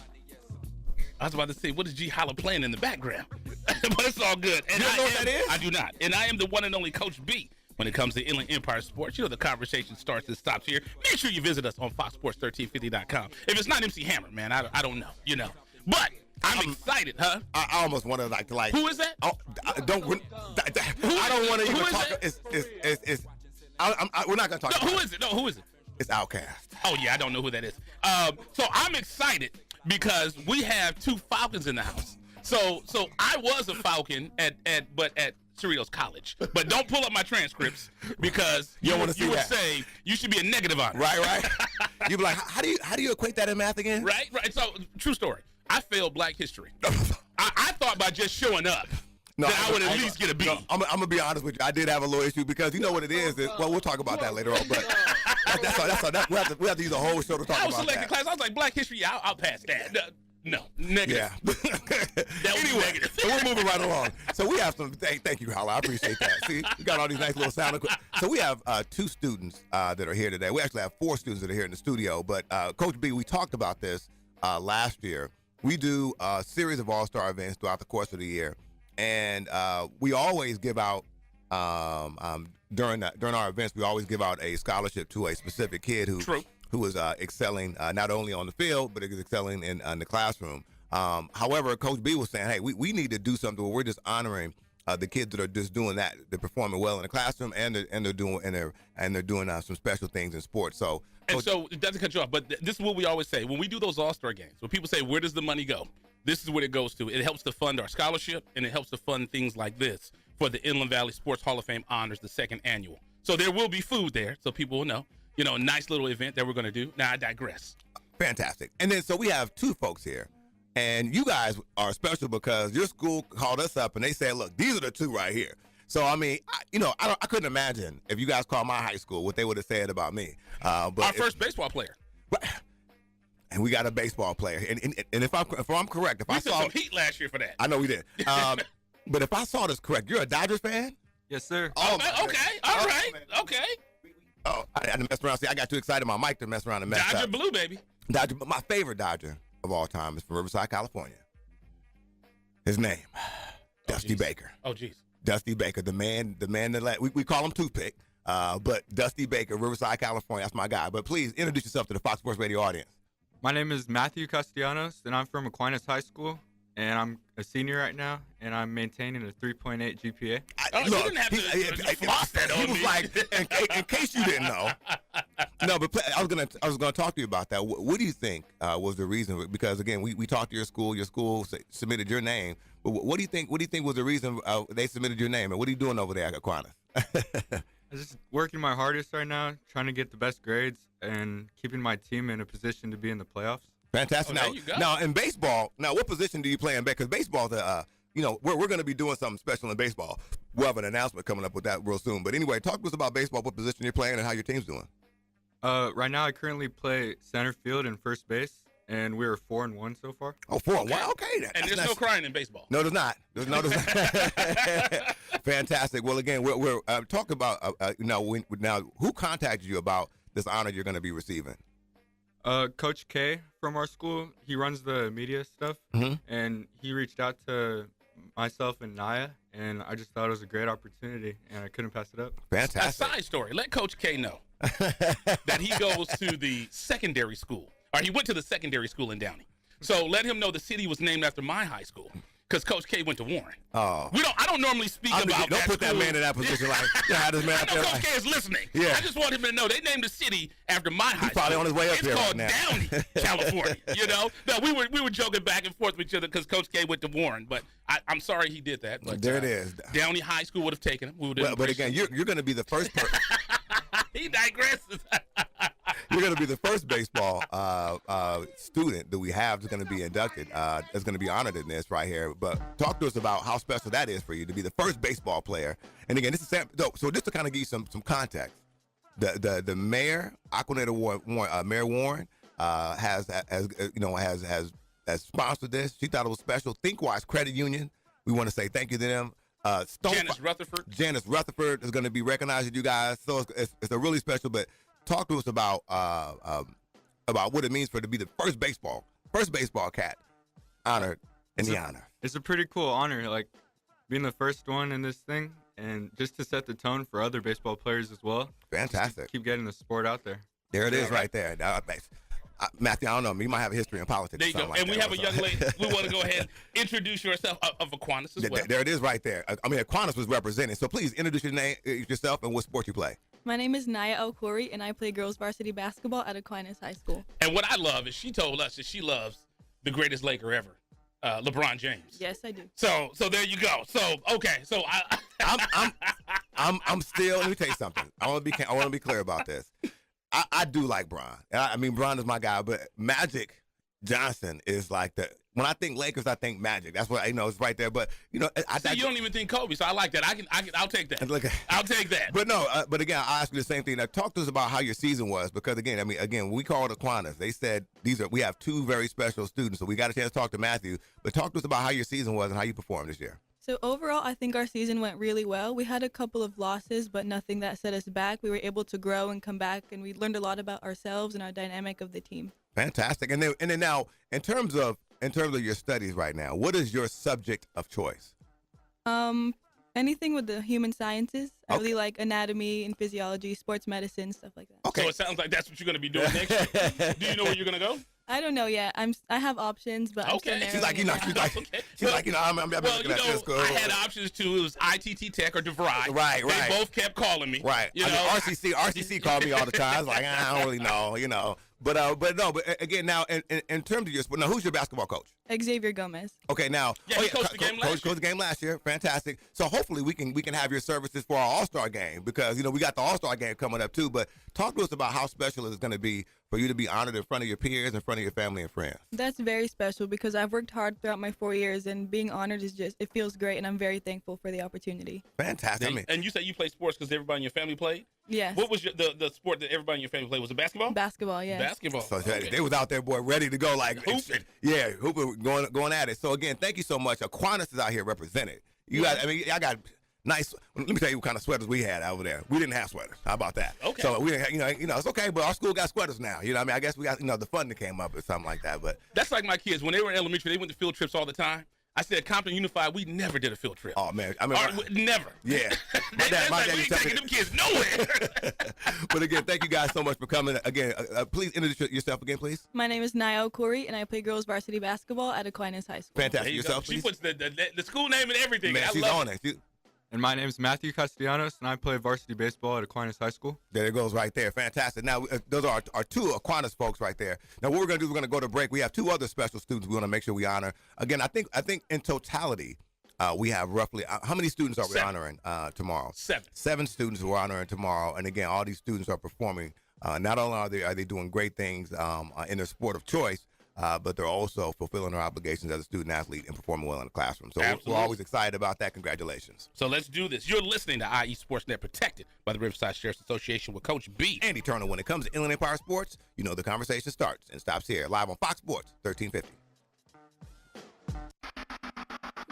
I was about to say, what is G Holla playing in the background? But it's all good. And you don't know what that is? I do not. And I am the one and only Coach B when it comes to Inland Empire Sports. You know the conversation starts and stops here. Make sure you visit us on FoxSports1350.com. If it's not MC Hammer, man, I don't know, you know. But I'm excited, huh? I almost want to like. Who is that? I don't want to even talk. We're not going to talk. No, who is it? No, who is it? It's Outkast. Oh yeah, I don't know who that is. So I'm excited because we have two Falcons in the house. So I was a Falcon at Cerritos College, but don't pull up my transcripts because you would say you should be a negative on it. Right. You'd be like, how do you equate that in math again? Right. So true story. I failed Black History. I thought by just showing up that I would at least get a B. No, I'm gonna be honest with you. I did have a little issue because you know what it is. Well, we'll talk about that later on. But that's all. We have to use a whole show to talk about that. I was selected class. I was like, Black History. Yeah, I'll pass that. No, negative. Yeah. That was negative. So we're moving right along. So we have some. Thank you, Holla. I appreciate that. See, we got all these nice little sound. So we have two students that are here today. We actually have 4 students that are here in the studio. But Coach B, we talked about this last year. We do a series of all-star events throughout the course of the year, and we always give out during our events. We always give out a scholarship to a specific kid who is excelling not only on the field but is excelling in the classroom. However, Coach B was saying, hey, we need to do something where we're just honoring the kids that are just doing that. They're performing well in the classroom, and they're doing some special things in sports. So. And so it doesn't cut you off, but this is what we always say when we do those all-star games. When people say, "Where does the money go?" This is what it goes to. It helps to fund our scholarship, and it helps to fund things like this for the Inland Valley Sports Hall of Fame Honors, the 2nd annual. So there will be food there, so people will know. You know, a nice little event that we're going to do. Now I digress. Fantastic. And then so we have 2 folks here, and you guys are special because your school called us up and they said, "Look, these are the 2 right here." So, I mean, I couldn't imagine if you guys called my high school what they would have said about me. But our first baseball player. And we got a baseball player. And if I'm correct, we took some heat last year for that. I know we did. But if I saw this correct, you're a Dodgers fan? Yes, sir. Oh, okay. All right. Okay. Oh, I had to mess around. See, I got too excited. My mic to mess around and mess up. Dodger blue, baby. Dodger. My favorite Dodger of all time is from Riverside, California. His name, Dusty Baker. Oh, jeez. Dusty Baker, the man that we call him Toothpick, but Dusty Baker, Riverside, California, that's my guy. But please introduce yourself to the Fox Sports Radio audience. My name is Matthew Castellanos, and I'm from Aquinas High School, and I'm a senior right now, and I'm maintaining a 3.8 GPA. You didn't have to floss that on me. He was like, in case you didn't know. No, but I was gonna talk to you about that. What do you think was the reason? Because again, we talked to your school. Your school submitted your name. But what do you think? What do you think was the reason they submitted your name? And what are you doing over there at Aquinas? I'm just working my hardest right now, trying to get the best grades and keeping my team in a position to be in the playoffs. Fantastic. Now in baseball, what position do you play in? Because baseball, we're going to be doing something special in baseball. We'll have an announcement coming up with that real soon. But anyway, talk to us about baseball, what position you're playing, and how your team's doing. Right now, I currently play center field and first base, and we're 4-1 so far. Oh, 4-1. Okay. And there's no crying in baseball. No, there's not. There's not. Fantastic. Well, again, we're talking about now. Who contacted you about this honor you're going to be receiving? Coach K from our school, he runs the media stuff, and he reached out to myself and Naya, and I just thought it was a great opportunity, and I couldn't pass it up. Fantastic. A side story. Let Coach K know that he goes to the secondary school, or he went to the secondary school in Downey. So let him know the city was named after my high school. Because Coach K went to Warren. Oh. I don't normally speak about Don't put that man in that position like, this man I know Coach K is listening. Yeah. I just want him to know they named the city after my high school. He's probably on his way up here right now. It's called Downey, California. No, we were joking back and forth with each other because Coach K went to Warren. But I'm sorry he did that. But, there it is. Downey High School would have taken him. But again, you're going to be the first person. He digresses. You're going to be the first baseball student that we have that's going to be inducted, that's going to be honored in this right here. But talk to us about how special that is for you to be the first baseball player. And again, this is so just to kind of give you some context. The mayor, Aquanetta Mayor Warren, has sponsored this. She thought it was special. ThinkWise Credit Union, we want to say thank you to them. Janice Rutherford is going to be recognizing you guys. So it's a really special. But talk to us about what it means to be the first baseball cat honored in the honor. It's a pretty cool honor, like being the first one in this thing, and just to set the tone for other baseball players as well. Fantastic. Keep getting the sport out there. There it is right there. Matthew, I don't know. You might have a history in politics. There you go. And we have a young lady. We want to go ahead and introduce yourself of Aquinas as well. There it is right there. I mean, Aquinas was represented. So please introduce yourself and what sport you play. My name is Naya Okori, and I play girls varsity basketball at Aquinas High School. And what I love is she told us that she loves the greatest Laker ever, LeBron James. Yes, I do. So there you go. So okay. So I'm still. Let me tell you something. I want to be clear about this. I do like Bron. I mean, Bron is my guy, but Magic Johnson is like when I think Lakers, I think Magic. That's what it's right there. But you don't even think Kobe, so I like that. I'll take that. I'll take that. But no, but again, I'll ask you the same thing. Now, talk to us about how your season was, because again, when we called Aquinas, they said we have two very special students, so we got a chance to talk to Matthew. But talk to us about how your season was and how you performed this year. So overall, I think our season went really well. We had a couple of losses, but nothing that set us back. We were able to grow and come back, and we learned a lot about ourselves and our dynamic of the team. Fantastic. And then now, in terms of your studies right now, what is your subject of choice? Anything with the human sciences. I really like anatomy and physiology, sports medicine, stuff like that. Okay. So it sounds like that's what you're going to be doing next year. Do you know where you're going to go? I don't know yet. I have options, but I'm still narrowing it down. I had options too. It was ITT Tech or DeVry. Right. They both kept calling me. Right. RCC called me all the time. I was like, I don't really know, But again, now in terms of your sport, now who's your basketball coach? Xavier Gomez. Okay, now he coached the game last year. Fantastic. So hopefully we can have your services for our All-Star game, because we got the All-Star game coming up too. But talk to us about how special it's going to be for you to be honored in front of your peers, in front of your family and friends. That's very special, because I've worked hard throughout my 4 years, and being honored it feels great, and I'm very thankful for the opportunity. Fantastic. And you say you play sports because everybody in your family played? Yes. What was the sport that everybody in your family played? Was it basketball? Basketball, yeah. Basketball. So they was out there, boy, ready to go, like hooping. Yeah, hooping, going at it. So again, thank you so much. Aquinas is out here represented. I got nice. Let me tell you what kind of sweaters we had over there. We didn't have sweaters. How about that? Okay. So we didn't have, it's okay, but our school got sweaters now. I guess we got the funding came up or something like that. But that's like my kids when they were in elementary. They went to field trips all the time. I said, Compton Unified, we never did a field trip. Oh, man. Never. Yeah. My dad we ain't taking them kids nowhere. But again, thank you guys so much for coming. Again, please introduce yourself again, please. My name is Naya Okori, and I play girls varsity basketball at Aquinas High School. Fantastic. Yourself, please. She puts the school name and everything. Man, she's on it. And my name is Matthew Castellanos, and I play varsity baseball at Aquinas High School. There it goes right there. Fantastic. Now, those are our two Aquinas folks right there. Now, what we're going to do is we're going to go to break. We have two other special students we want to make sure we honor. Again, I think in totality, we have roughly, how many students are we honoring tomorrow? 7. 7 students who are honoring tomorrow. And again, all these students are performing. Not only are they doing great things in their sport of choice, but they're also fulfilling their obligations as a student athlete and performing well in the classroom. So we're always excited about that. Congratulations. So let's do this. You're listening to IE Sportsnet, protected by the Riverside Sheriff's Association with Coach B. Andy Turner. When it comes to Inland Empire Sports, the conversation starts and stops here, live on Fox Sports 1350.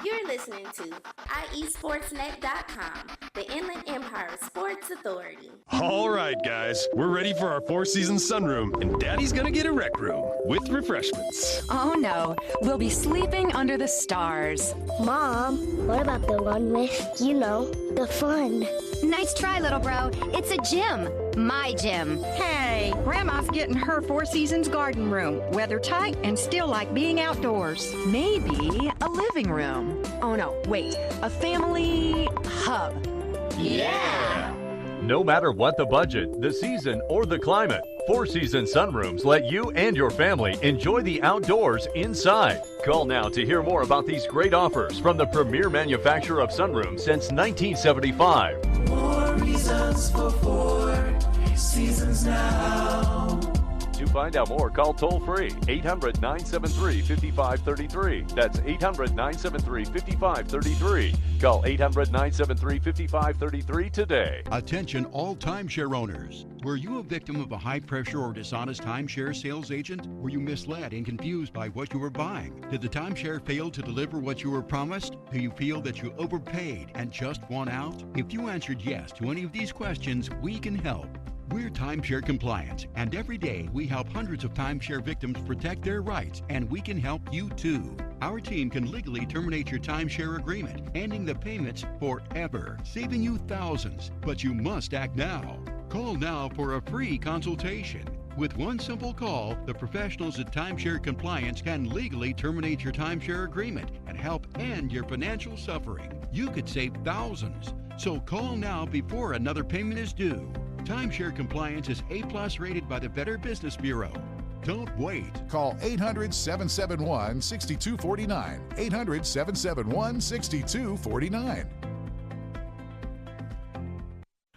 You're listening to IESportsNet.com, the Inland Empire Sports Authority. All right, guys, we're ready for our four-season sunroom, and Daddy's gonna get a rec room with refreshments. Oh no, we'll be sleeping under the stars. Mom, what about the one with, the fun? Nice try, little bro. It's a gym. My gym. Hey, Grandma's getting her Four Seasons garden room, weather tight and still like being outdoors. Maybe a living room. Oh no, wait, a family hub. Yeah! No matter what the budget, the season, or the climate, Four Seasons Sunrooms let you and your family enjoy the outdoors inside. Call now to hear more about these great offers from the premier manufacturer of sunrooms since 1975. More reasons for Four Seasons now. To find out more, call toll-free 800-973-5533. That's 800-973-5533. Call 800-973-5533 today. Attention all timeshare owners. Were you a victim of a high-pressure or dishonest timeshare sales agent? Were you misled and confused by what you were buying? Did the timeshare fail to deliver what you were promised? Do you feel that you overpaid and just won out? If you answered yes to any of these questions, we can help. We're timeshare compliant, and every day we help hundreds of timeshare victims protect their rights, and we can help you too. Our team can legally terminate your timeshare agreement, ending the payments forever, saving you thousands. But you must act now. Call now for a free consultation. With one simple call, the professionals at Timeshare Compliance can legally terminate your timeshare agreement and help end your financial suffering. You could save thousands. So call now before another payment is due. Timeshare Compliance is A+ rated by the Better Business Bureau. Don't wait. Call 800-771-6249. 800-771-6249.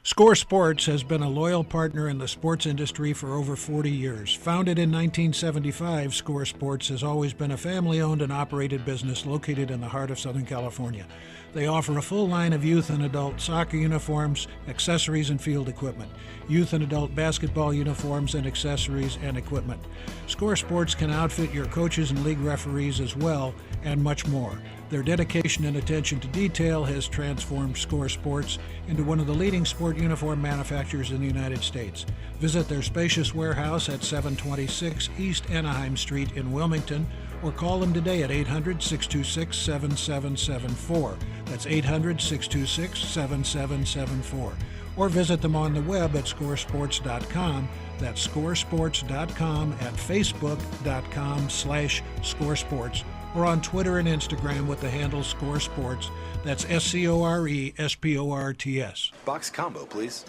Score Sports has been a loyal partner in the sports industry for over 40 years. Founded in 1975, Score Sports has always been a family-owned and operated business located in the heart of Southern California. They offer a full line of youth and adult soccer uniforms, accessories, and field equipment, youth and adult basketball uniforms and accessories and equipment. Score Sports can outfit your coaches and league referees as well, and much more. Their dedication and attention to detail has transformed Score Sports into one of the leading sport uniform manufacturers in the United States. Visit their spacious warehouse at 726 East Anaheim Street in Wilmington, or call them today at 800-626-7774. That's 800-626-7774. Or visit them on the web at scoresports.com. That's scoresports.com, at facebook.com/scoresports, or on Twitter and Instagram with the handle Score Sports. That's SCORESPORTS. Box combo, please.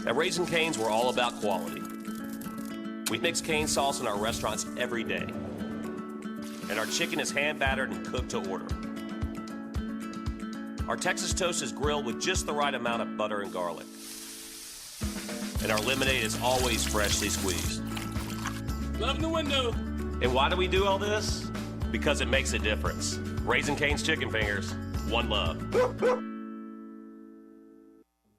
At Raising Cane's, we're all about quality. We mix cane sauce in our restaurants every day. And our chicken is hand battered and cooked to order. Our Texas toast is grilled with just the right amount of butter and garlic. And our lemonade is always freshly squeezed. Love the window. And why do we do all this? Because it makes a difference. Raising Cane's Chicken Fingers, one love.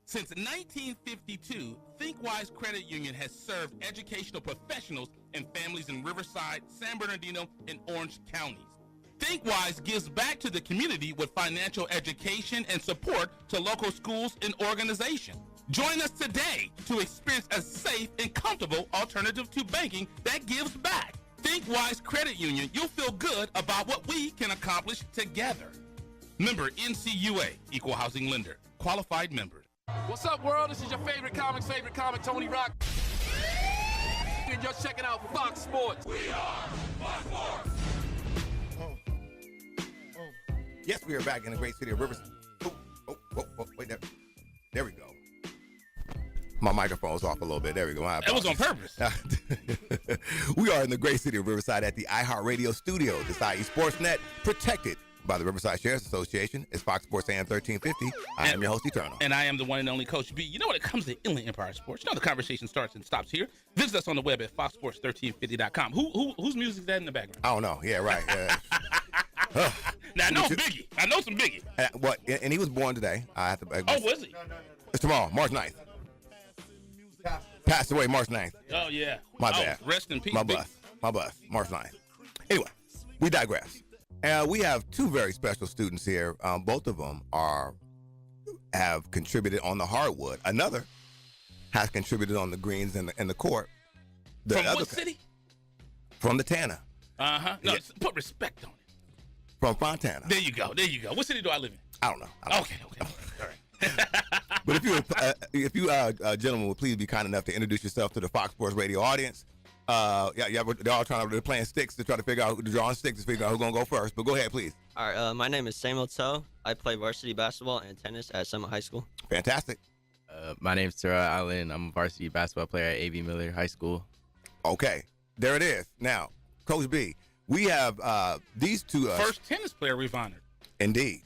Since 1952, ThinkWise Credit Union has served educational professionals and families in Riverside, San Bernardino, and Orange counties. ThinkWise gives back to the community with financial education and support to local schools and organizations. Join us today to experience a safe and comfortable alternative to banking that gives back. ThinkWise Credit Union, you'll feel good about what we can accomplish together. Member NCUA, Equal Housing Lender, qualified members. What's up, world? This is your favorite comic, Tony Rock. And you're checking out Fox Sports. We are Fox Sports. Yes, we are back in the great city of Riverside. Wait, there we go. My microphone's off a little bit. There we go. That was on purpose. We are in the great city of Riverside at the iHeartRadio studio. This IE Sportsnet, protected by the Riverside Sheriff's Association. It's Fox Sports AM 1350. I am your host, Eternal. And I am the one and only Coach B. You know, when it comes to Inland Empire Sports, you know the conversation starts and stops here. Visit us on the web at foxsports1350.com. Whose music is that in the background? I don't know. Yeah, right. Now, I know Biggie. I know some Biggie. What? And he was born today. Was he? It's tomorrow, March 9th. Passed away March 9th. Oh, yeah. My bad. Rest in peace. My bus. March 9th. Anyway, we digress. We have two very special students here. Both of them have contributed on the hardwood. Another has contributed on the greens and the court. From what city? From the Tana. Uh-huh. No, put respect on it. From Fontana. There you go. There you go. What city do I live in? I don't know. Okay. All right. But if you gentlemen would please be kind enough to introduce yourself to the Fox Sports Radio audience. They're all they're playing sticks to try to figure out, drawing sticks to figure out who's gonna go first. But go ahead, please. All right. My name is Samuel Tell. I play varsity basketball and tennis at Summit High School. Fantastic. My name's Terrell Allen. I'm a varsity basketball player at A.B. Miller High School. Okay, there it is. Now, Coach B, we have these two. First tennis player we've honored. Indeed,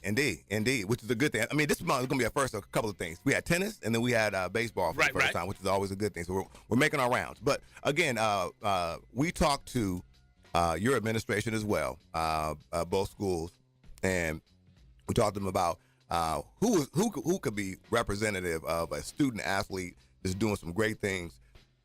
which is a good thing. I mean, this month is going to be our first of a couple of things. We had tennis, and then we had baseball for the first time, which is always a good thing. So we're making our rounds. But, again, we talked to your administration as well, both schools, and we talked to them about who could be representative of a student-athlete that's doing some great things,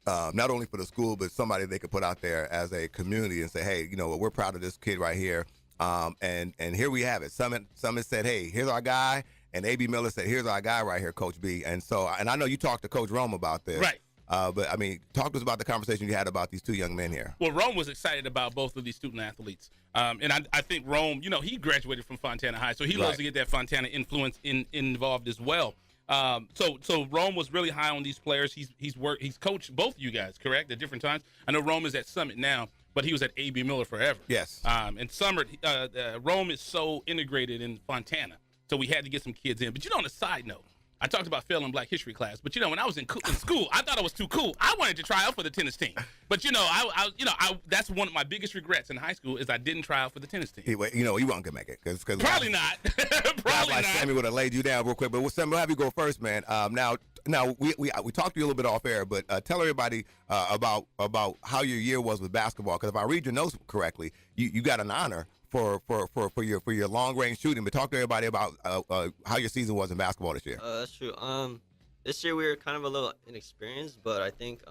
not only for the school, but somebody they could put out there as a community and say, hey, we're proud of this kid right here. And here we have it. Summit said, hey, here's our guy. And A.B. Miller said, here's our guy right here, Coach B. And I know you talked to Coach Rome about this. Right. But, I mean, talk to us about the conversation you had about these two young men here. Well, Rome was excited about both of these student athletes. And I think Rome, he graduated from Fontana High, so he loves to get that Fontana influence involved as well. So Rome was really high on these players. He's coached both of you guys, correct, at different times? I know Rome is at Summit now, but he was at A.B. Miller forever. Yes. And Rome is so integrated in Fontana, so we had to get some kids in. But on a side note, I talked about failing Black History class, but when I was in school, I thought I was too cool. I wanted to try out for the tennis team, but that's one of my biggest regrets in high school is I didn't try out for the tennis team. You weren't gonna make it because probably not. Probably not. Sammy would have laid you down real quick, but Sammy, we'll have you go first, man. Now we talked to you a little bit off air, but tell everybody about how your year was with basketball. Because if I read your notes correctly, you got an honor for your long range shooting. But talk to everybody about how your season was in basketball this year. That's true. This year we were kind of a little inexperienced, but I think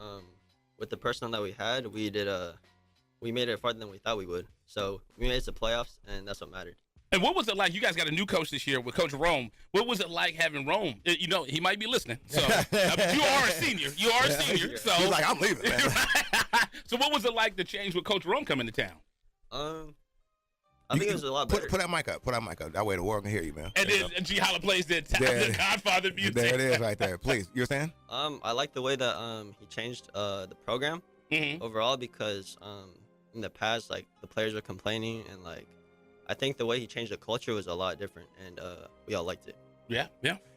with the personnel that we had, we made it farther than we thought we would. So we made it to playoffs, and that's what mattered. And what was it like? You guys got a new coach this year with Coach Rome. What was it like having Rome? He might be listening. So you are a senior. So he's like, I'm leaving, man. So what was it like to change with Coach Rome coming to town? I think it was a lot better. Put that mic up. That way the world can hear you, man. And then G Holla plays the Godfather music. There it is right there. Please. You were saying? I like the way that he changed the program overall because in the past, like, the players were complaining and, like, I think the way he changed the culture was a lot different, and we all liked it. Yeah.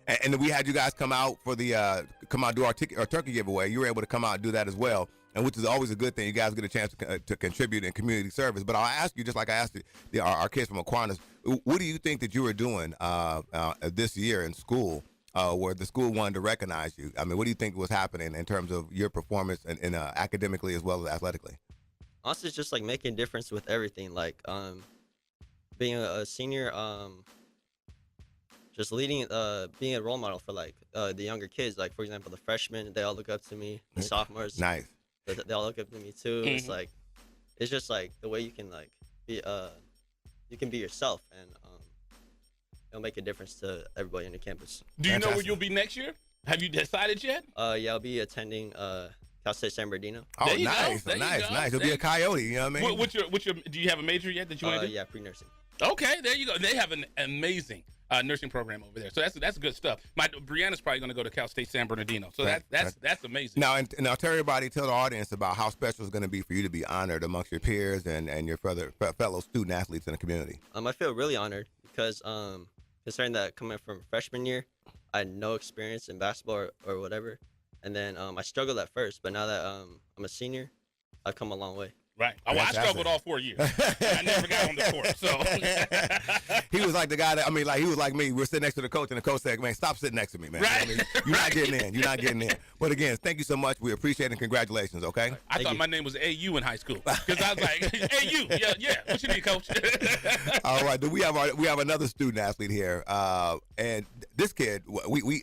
And we had you guys come out for the do our turkey giveaway. You were able to come out and do that as well, and which is always a good thing. You guys get a chance to contribute in community service. But I'll ask you, just like I asked our kids from Aquinas, what do you think that you were doing this year in school where the school wanted to recognize you? I mean, what do you think was happening in terms of your performance and academically as well as athletically? Honestly, it's just like making a difference with everything. Like being a senior, just leading, being a role model for like the younger kids. Like, for example, the freshmen, they all look up to me. The sophomores, nice. They all look up to me too. It's like, it's just like the way you can like be, you can be yourself, and it'll make a difference to everybody on the campus. Do you know where you'll be next year? Have you decided yet? Yeah, I'll be attending Cal State San Bernardino. Oh, nice. You'll be a Coyote. You know what I mean? What's your? Do you have a major yet that you want to do? Yeah, pre-nursing. Okay, there you go. They have an amazing nursing program over there, so that's good stuff. Brianna's probably going to go to Cal State San Bernardino, so that's amazing. Now tell everybody, tell the audience about how special it's going to be for you to be honored amongst your peers and your fellow student athletes in the community. I feel really honored because considering that coming from freshman year, I had no experience in basketball or whatever, and then I struggled at first, but now that I'm a senior, I've come a long way. Right. Oh, I struggled all 4 years. I never got on the court. So he was like the guy that he was like me. We're sitting next to the coach, and the coach said, "Man, stop sitting next to me, man. Right. I mean, you're not getting in. You're not getting in." But again, thank you so much. We appreciate it and congratulations. Okay. I thought my name was AU in high school because I was like, AU. Yeah. What you need, coach? All right. We have another student athlete here, and this kid we've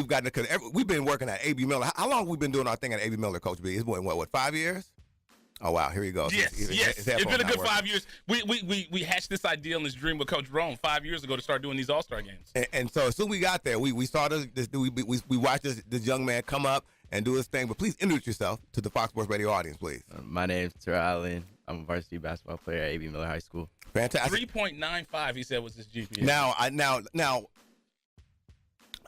gotten we've been working at A.B. Miller. How long have we been doing our thing at A.B. Miller, Coach B? It's been what 5 years? Oh wow, here you go. Yes. It's been a good 5 years. We hatched this idea and this dream with Coach Rome 5 years ago to start doing these All-Star games. And so as soon as we got there, we started this. We watched this young man come up and do his thing. But please introduce yourself to the Fox Sports Radio audience, please. My name is Terrell Allen. I'm a varsity basketball player at A.B. Miller High School. Fantastic. 3.95, he said, was his GPA. Now, I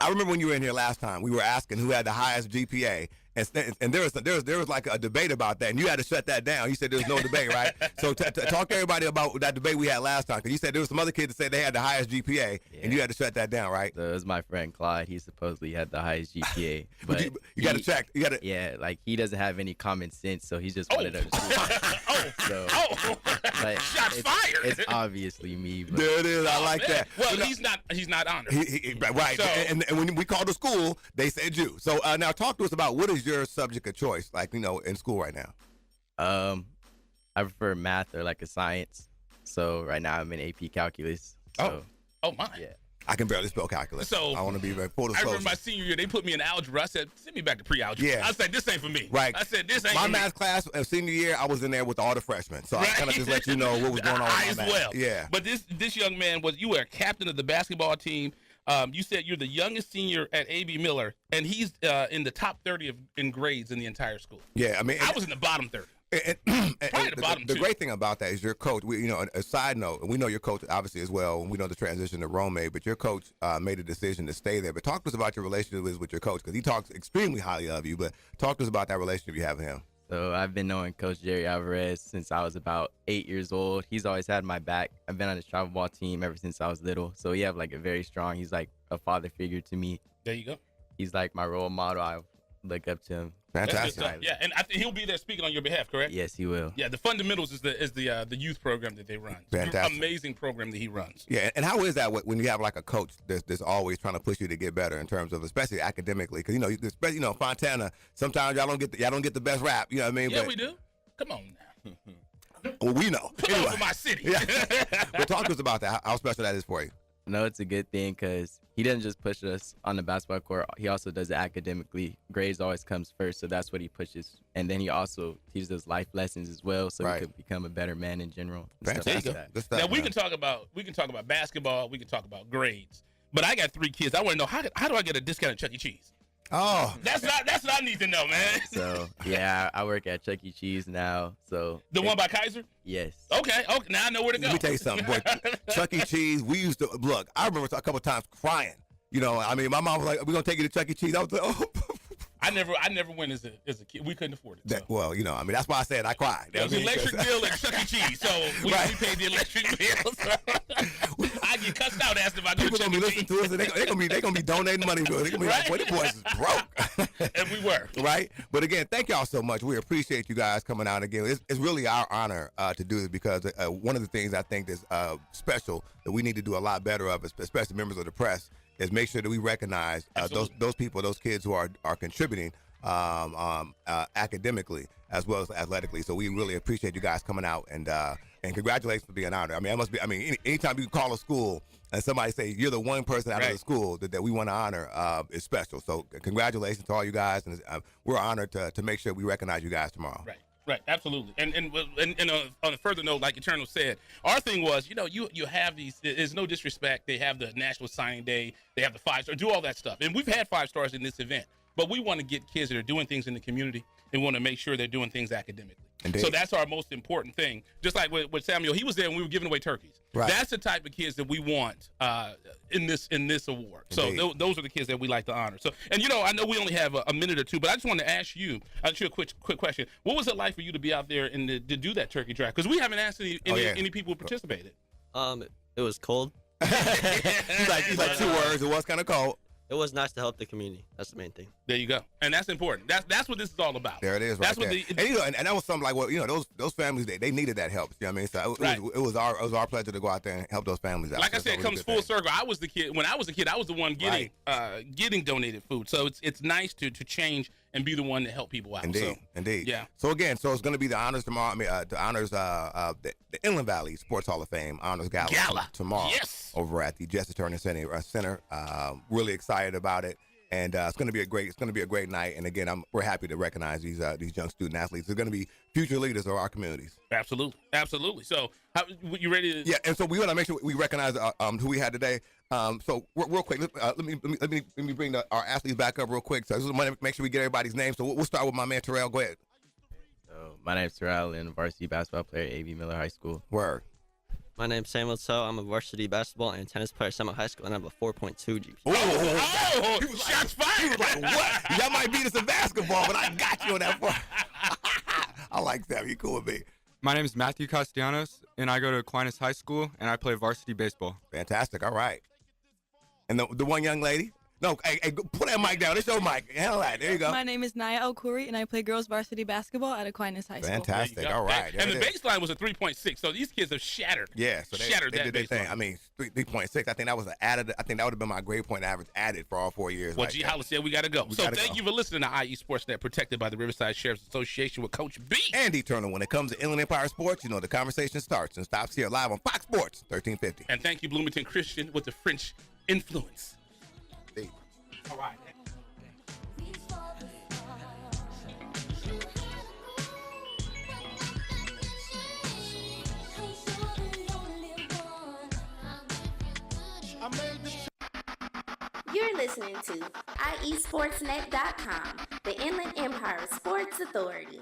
remember when you were in here last time, we were asking who had the highest GPA. And there was like a debate about that, and you had to shut that down. You said there was no debate, right? So talk to everybody about that debate we had last time, because you said there was some other kids that said they had the highest GPA, and you had to shut that down, right? So it was my friend Clyde. He supposedly had the highest GPA. But you got to check. You got to. Yeah, like he doesn't have any common sense, so he's just one of those. Shots fired. It's obviously me. But. There it is. I like man. that. Well, he's not honored. Right. So, and when we called the school, they said you. So now talk to us about what is your subject of choice, like, in school right now? I prefer math or like a science. So right now I'm in AP Calculus. So, oh my. Yeah. I can barely spell calculus. So I want to be full disclosure. I remember my senior year, they put me in algebra. I said, send me back to pre-algebra. Yeah. I said, this ain't for me. Right. I said, this ain't my for math me. class senior year, I was in there with all the freshmen. So I kind of just let you know what was going on with my math. Well. Yeah. But this young man you were a captain of the basketball team. You said you're the youngest senior at A.B. Miller, and he's in the top 30 in grades in the entire school. Yeah, I mean, I was in the bottom 30. Probably the bottom the two. great thing about that is your coach. A side note, we know your coach obviously as well, and we know the transition that Rome made. But your coach made a decision to stay there. But talk to us about your relationship with your coach, because he talks extremely highly of you. But talk to us about that relationship you have with him. So I've been knowing Coach Jerry Alvarez since I was about 8 years old. He's always had my back. I've been on his travel ball team ever since I was little. So he have like a very strong. He's like a father figure to me. There you go. He's like my role model. I look up to him. Fantastic. Yeah, and I think he'll be there speaking on your behalf, correct? Yes, he will. Yeah, the Fundamentals is the youth program that they run. Fantastic. Amazing program that he runs. Yeah, and how is that when you have like a coach that's always trying to push you to get better in terms of, especially academically? Because especially Fontana. Sometimes y'all don't get the best rap. You know what I mean? Yeah, we do. Come on now. Well, we know. Come on for my city. Yeah. But talk to us about that. How special that is for you. No, it's a good thing because he doesn't just push us on the basketball court. He also does it academically. Grades always comes first, so that's what he pushes. And then he also teaches us life lessons as well, so we could become a better man in general. Fantastic. Now we can talk about basketball. We can talk about grades. But I got 3 kids. I want to know how do I get a discount at Chuck E. Cheese? Oh, that's what I need to know, man. So yeah, I work at Chuck E. Cheese now. So the one by Kaiser? Yes. Okay. Now I know where to go. Let me tell you something, boy. Chuck E. Cheese. We used to look. I remember a couple of times crying. I mean, my mom was like, "We're gonna take you to Chuck E. Cheese." I was like, "Oh." I never went as a kid. We couldn't afford it. So. Well, I mean, that's why I said I cried. It was an electric bill at Chuck E. Cheese, so we paid the electric bill. So I get cussed out asked if I go to Chuck E. Cheese. People gonna be listening to us, and they gonna be donating money to us. They gonna be like, "Boy, the boys is broke." And we were. Right? But again, thank y'all so much. We appreciate you guys coming out again. It's really our honor to do this, because one of the things I think is special that we need to do a lot better of, especially members of the press, is make sure that we recognize those people, those kids who are contributing academically as well as athletically. So we really appreciate you guys coming out, and congratulations for being honored. I mean, anytime you call a school and somebody say you're the one person out of the school that we want to honor, is special. So congratulations to all you guys, and we're honored to make sure we recognize you guys tomorrow. Right, absolutely. And on a further note, like Eternal said, our thing was, you have these, there's no disrespect. They have the National Signing Day. They have the 5-star, do all that stuff. And we've had 5 stars in this event. But we want to get kids that are doing things in the community and want to make sure they're doing things academically. Indeed. So that's our most important thing. Just like with Samuel, he was there when we were giving away turkeys. Right. That's the type of kids that we want in this award. Indeed. So those are the kids that we like to honor. So, and I know we only have a minute or two, but I just want to ask you a quick question. What was it like for you to be out there and to do that turkey drive? Because we haven't asked any people who participated. It was cold. He's like 2 words. It was kind of cold. It was nice to help the community. That's the main thing. There you go, and that's important. That's what this is all about. There it is, right there. And that was something like those families they needed that help. You know what I mean? So it was our pleasure to go out there and help those families out. Like I said, it comes full circle. I was the kid when I was a kid. I was the one getting donated food. So it's nice to change and be the one to help people out. Indeed. Yeah. So again, it's going to be the honors tomorrow. I mean, the honors the Inland Valley Sports Hall of Fame honors gala tomorrow. Yes. Over at the Justice Turner Center. Really excited about it. And it's going to be a great night. And again, we're happy to recognize these young student athletes. They're going to be future leaders of our communities. Absolutely. So, you ready to? Yeah. And so we want to make sure we recognize who we had today. So real quick, let me bring our athletes back up real quick. So I just want to make sure we get everybody's names. So we'll start with my man Terrell. Go ahead. So my name's Terrell, and I'm a varsity basketball player at A.B. Miller High School. Word. My name's Samuel So. I'm a varsity basketball and tennis player at Summit High School, and I have a 4.2 GPA. Oh, shots fired! Like, what? Y'all might beat us in basketball, but I got you on that part. I like that. You cool with me. My name is Matthew Castellanos, and I go to Aquinas High School, and I play varsity baseball. Fantastic. All right. And the one young lady? No, hey, put that mic down. It's your mic. Handle that. There you go. My name is Naya Okuri, and I play girls varsity basketball at Aquinas High School. Fantastic. All right. And the baseline was a 3.6, so these kids have shattered. Yeah, so they that did their baseline. thing. I mean, 3.6. I think that was added. I think that would have been my grade point average added for all 4 years. Well, G. Hollis said we got to go. So thank you for listening to IE Sportsnet, protected by the Riverside Sheriff's Association with Coach B. And Eternal. When it comes to Inland Empire Sports, you know the conversation starts and stops here live on Fox Sports 1350. And thank you, Bloomington Christian, with the French influence. All right. You're listening to IESportsnet.com, the Inland Empire Sports Authority.